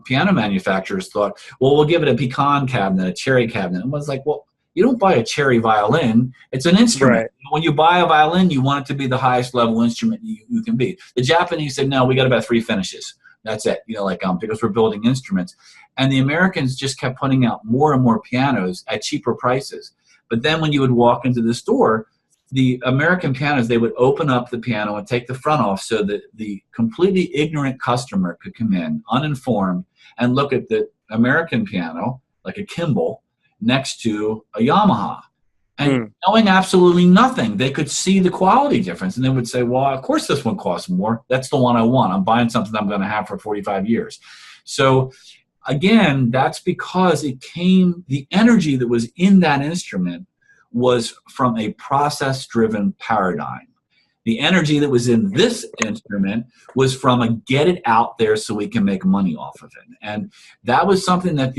S2: piano manufacturers thought, well, we'll give it a pecan cabinet, a cherry cabinet. And it was like, well, you don't buy a cherry violin. It's an instrument. Right. When you buy a violin, you want it to be the highest level instrument you can be. The Japanese said, no, we got about 3 finishes. That's it, because we're building instruments. And the Americans just kept putting out more and more pianos at cheaper prices. But then when you would walk into the store, the American pianos, they would open up the piano and take the front off so that the completely ignorant customer could come in, uninformed, and look at the American piano, like a Kimball, next to a Yamaha. And knowing absolutely nothing, they could see the quality difference. And they would say, well, of course this one costs more. That's the one I want. I'm buying something I'm going to have for 45 years. So again, that's because the energy that was in that instrument was from a process-driven paradigm. The energy that was in this instrument was from a get it out there so we can make money off of it. And that was something that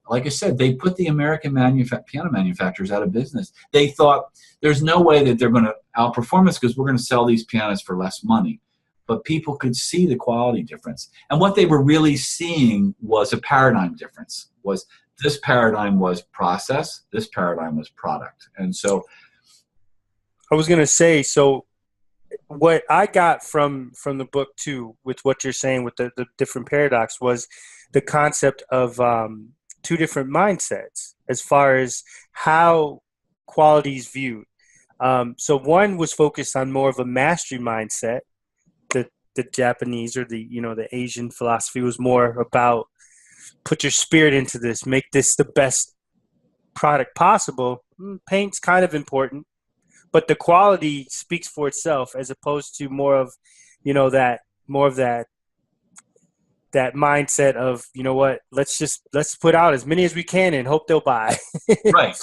S2: like I said, they put the American piano manufacturers out of business. They thought there's no way that they're going to outperform us because we're going to sell these pianos for less money. But people could see the quality difference. And what they were really seeing was a paradigm difference. Was this paradigm was process, this paradigm was product. And so
S1: I was going to say, so what I got from the book too, with what you're saying with the different paradox, was the concept of 2 different mindsets as far as how quality is viewed. So one was focused on more of a mastery mindset. The Japanese or the Asian philosophy was more about put your spirit into this, make this the best product possible. Paint's kind of important, but the quality speaks for itself, as opposed to more of that mindset of, let's put out as many as we can and hope they'll buy.
S2: Right.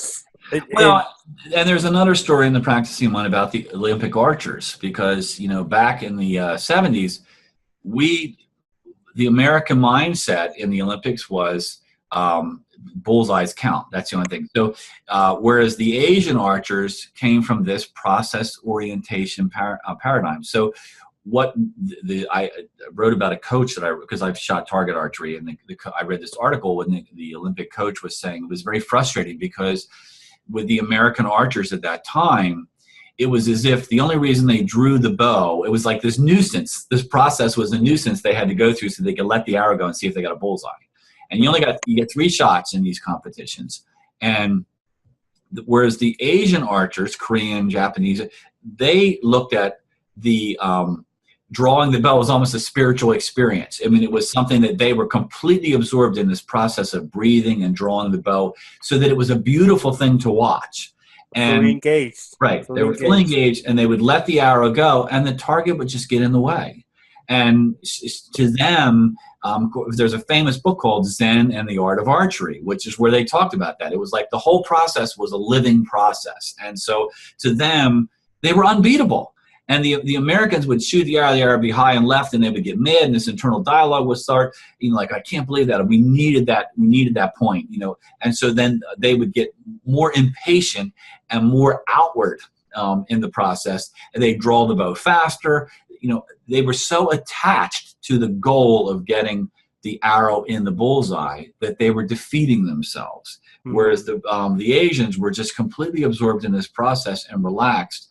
S2: Well, and there's another story in The Practicing Mind about the Olympic archers, because back in the 70s, the American mindset in the Olympics was bullseyes count. That's the only thing. So whereas the Asian archers came from this process orientation paradigm. So what I wrote about a coach that because I've shot target archery, and I read this article when the Olympic coach was saying it was very frustrating because with the American archers at that time, it was as if the only reason they drew the bow, it was like this nuisance. This process was a nuisance they had to go through so they could let the arrow go and see if they got a bullseye. And you get 3 shots in these competitions. And whereas the Asian archers, Korean, Japanese, they looked at the drawing the bow as almost a spiritual experience. I mean, it was something that they were completely absorbed in, this process of breathing and drawing the bow, so that it was a beautiful thing to watch. And
S1: fully engaged.
S2: Right. They were fully engaged, and they would let the arrow go, and the target would just get in the way. And to them, there's a famous book called Zen and the Art of Archery, which is where they talked about that. It was like the whole process was a living process. And so to them, they were unbeatable. And the Americans would shoot the arrow would be high and left, and they would get mad, and this internal dialogue would start, like, I can't believe that. We needed that point, And so then they would get more impatient and more outward in the process, and they'd draw the bow faster. They were so attached to the goal of getting the arrow in the bullseye that they were defeating themselves. Mm-hmm. Whereas the Asians were just completely absorbed in this process and relaxed,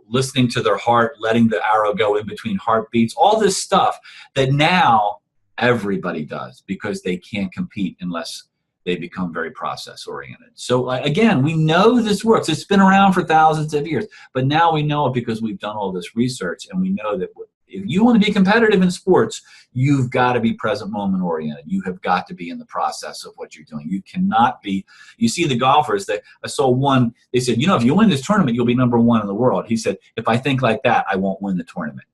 S2: listening to their heart, letting the arrow go in between heartbeats, all this stuff that now everybody does because they can't compete unless they become very process oriented. So again, we know this works. It's been around for thousands of years, but now we know it because we've done all this research, and we know that if you want to be competitive in sports, you've got to be present moment oriented. You have got to be in the process of what you're doing. You cannot be, you see the golfers that I saw one, they said, if you win this tournament, you'll be number 1 in the world. He said, if I think like that, I won't win the tournament.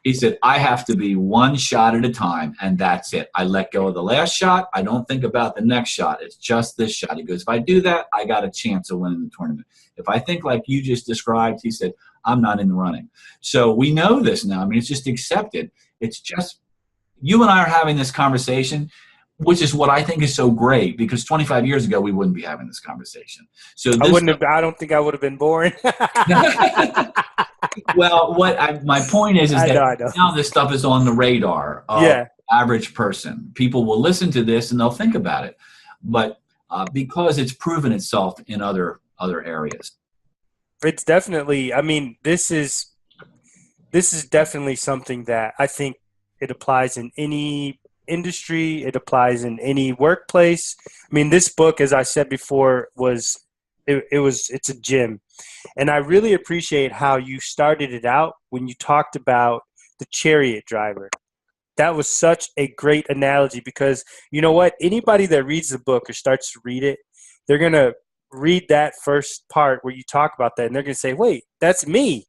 S2: He said, I have to be one shot at a time, and that's it. I let go of the last shot. I don't think about the next shot. It's just this shot. He goes, if I do that, I got a chance of winning the tournament. If I think like you just described, he said, I'm not in the running. So we know this now. I mean, it's just accepted. It's just, you and I are having this conversation, which is what I think is so great, because 25 years ago, we wouldn't be having this conversation. So
S1: I don't think I would have been born.
S2: Well, my point is that now this stuff is on the radar of the average person. People will listen to this and they'll think about it, but because it's proven itself in other areas.
S1: It's definitely, this is definitely something that I think it applies in any industry. It applies in any workplace. This book, as I said before, it's a gem. And I really appreciate how you started it out when you talked about the chariot driver. That was such a great analogy, because you know what? Anybody that reads the book or starts to read it, they're going to read that first part where you talk about that, and they're going to say, wait, that's me.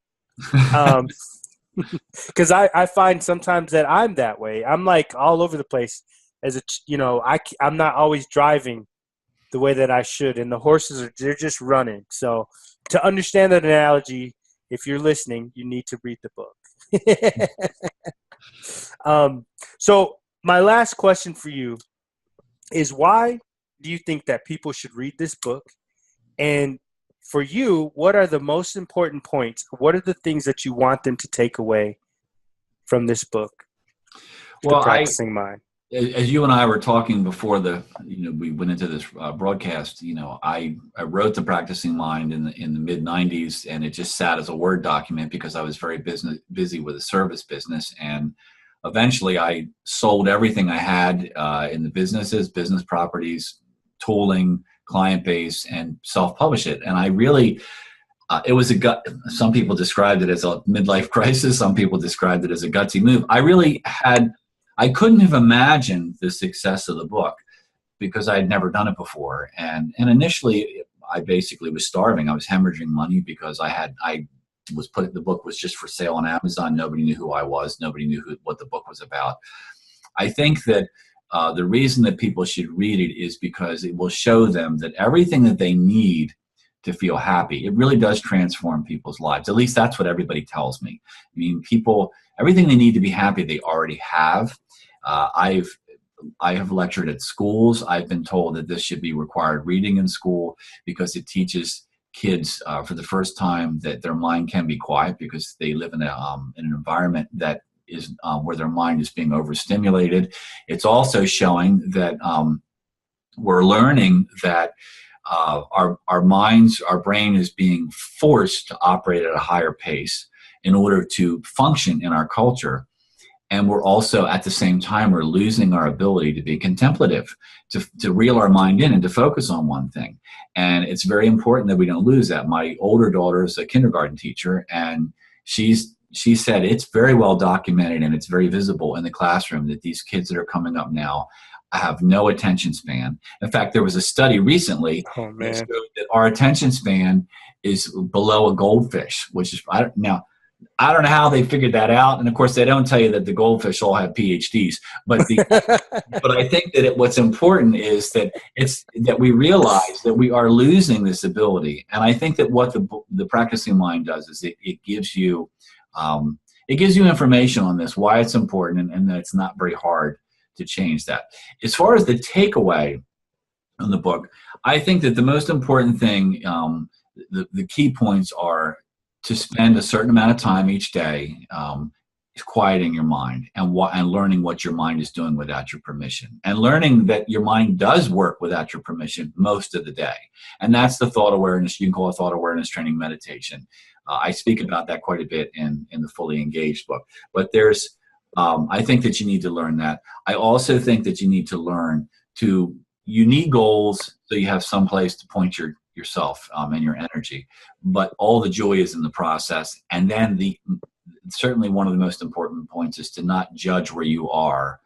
S1: Because I find sometimes that I'm that way. I'm like all over the place. I'm not always driving the way that I should, and the horses they're just running. So to understand that analogy, if you're listening, you need to read the book. So my last question for you is, why do you think that people should read this book? And for you, what are the most important points? What are the things that you want them to take away from this book?
S2: Well,
S1: Practicing Mind.
S2: As you and I were talking before we went into this broadcast, I wrote The Practicing Mind in the mid 90s, and it just sat as a Word document because I was very busy with a service business. And eventually I sold everything I had in the business properties, tooling, client base, and self-published it. And I really, it was some people described it as a midlife crisis. Some people described it as a gutsy move. I couldn't have imagined the success of the book because I had never done it before. And initially I basically was starving. I was hemorrhaging money because the book was just for sale on Amazon. Nobody knew who I was. Nobody knew what the book was about. I think that the reason that people should read it is because it will show them that everything that they need to feel happy. It really does transform people's lives. At least that's what everybody tells me. I mean, people, everything they need to be happy, they already have. I have lectured at schools. I've been told that this should be required reading in school because it teaches kids for the first time that their mind can be quiet because they live in an environment that is where their mind is being overstimulated. It's also showing that we're learning that our minds, our brain is being forced to operate at a higher pace in order to function in our culture. And we're also, at the same time, we're losing our ability to be contemplative, to reel our mind in and to focus on one thing. And it's very important that we don't lose that. My older daughter is a kindergarten teacher, and she said it's very well documented and it's very visible in the classroom that these kids that are coming up now have no attention span. In fact, there was a study recently that showed that our attention span is below a goldfish, which is, I don't know how they figured that out. And of course, they don't tell you that the goldfish all have PhDs. But but I think that what's important is that that we realize that we are losing this ability. And I think that what the practicing mind does is it gives you information on this, why it's important, and that it's not very hard to change that. As far as the takeaway in the book, I think that the most important thing, the key points are to spend a certain amount of time each day quieting your mind and learning what your mind is doing without your permission, and learning that your mind does work without your permission most of the day. And that's the thought awareness. You can call it thought awareness training meditation. I speak about that quite a bit in the Fully Engaged book. But I think that you need to learn that. I also think that you need to learn you need goals so you have some place to point yourself and your energy, but all the joy is in the process. And then certainly one of the most important points is to not judge where you are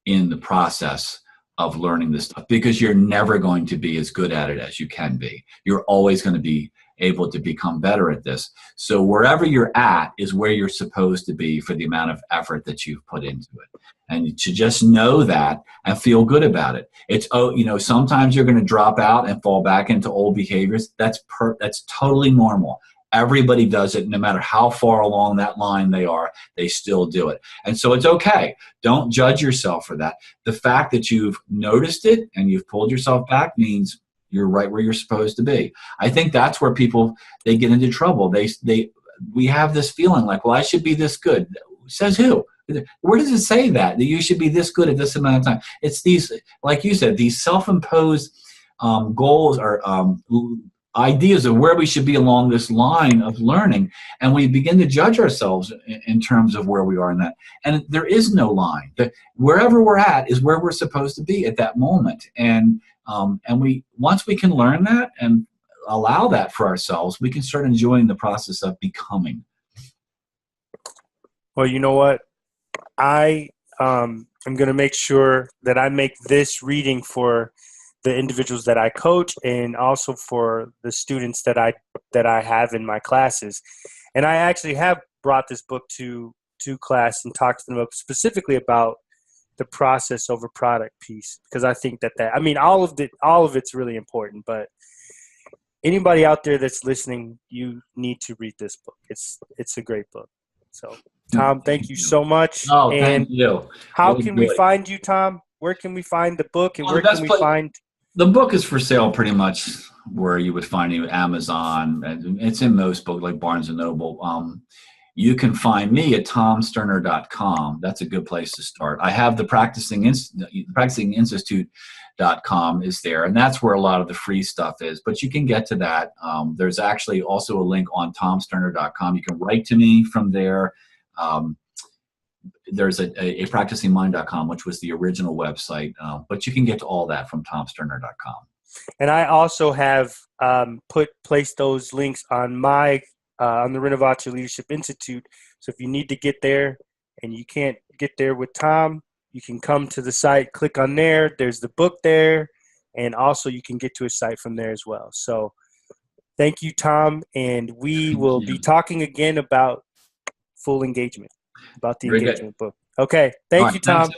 S2: in the process of learning this stuff, because you're never going to be as good at it as you can be. You're always going to be able to become better at this. So wherever you're at is where you're supposed to be for the amount of effort that you've put into it. And to just know that and feel good about it. It's, sometimes you're going to drop out and fall back into old behaviors. That's totally normal. Everybody does it. No matter how far along that line they are, they still do it. And so it's okay. Don't judge yourself for that. The fact that you've noticed it and you've pulled yourself back means you're right where you're supposed to be. I think that's where people, they get into trouble. We have this feeling like, well, I should be this good. Says who? Where does it say that you should be this good at this amount of time? It's these, like you said, these self-imposed goals or ideas of where we should be along this line of learning. And we begin to judge ourselves in terms of where we are in that. And there is no line. Wherever we're at is where we're supposed to be at that moment. And once we can learn that and allow that for ourselves, we can start enjoying the process of becoming.
S1: Well, you know what? I'm going to make sure that I make this reading for the individuals that I coach and also for the students that I have in my classes. And I actually have brought this book to class and talked to them specifically about the process over product piece, because I think all of it's really important, but anybody out there that's listening, you need to read this book. It's a great book. So Tom, thank you so much.
S2: Oh, thank you.
S1: How can we find you, Tom? Where can we find the book, and where can we find?
S2: The book is for sale pretty much where you would find it, Amazon. It's in most books like Barnes and Noble. You can find me at tomsterner.com. That's a good place to start. I have the Practicing Institute.com is there, and that's where a lot of the free stuff is. But you can get to that. There's actually also a link on tomsterner.com. You can write to me from there. There's a practicingmind.com, which was the original website, but you can get to all that from tomsterner.com.
S1: And I also have placed those links on my on the Renovato Leadership Institute. So if you need to get there and you can't get there with Tom, you can come to the site, click on there. There's the book there, and also you can get to a site from there as well. So thank you, Tom, and we will be talking again about full engagement. About the engagement book. Okay. Thank you, Tom.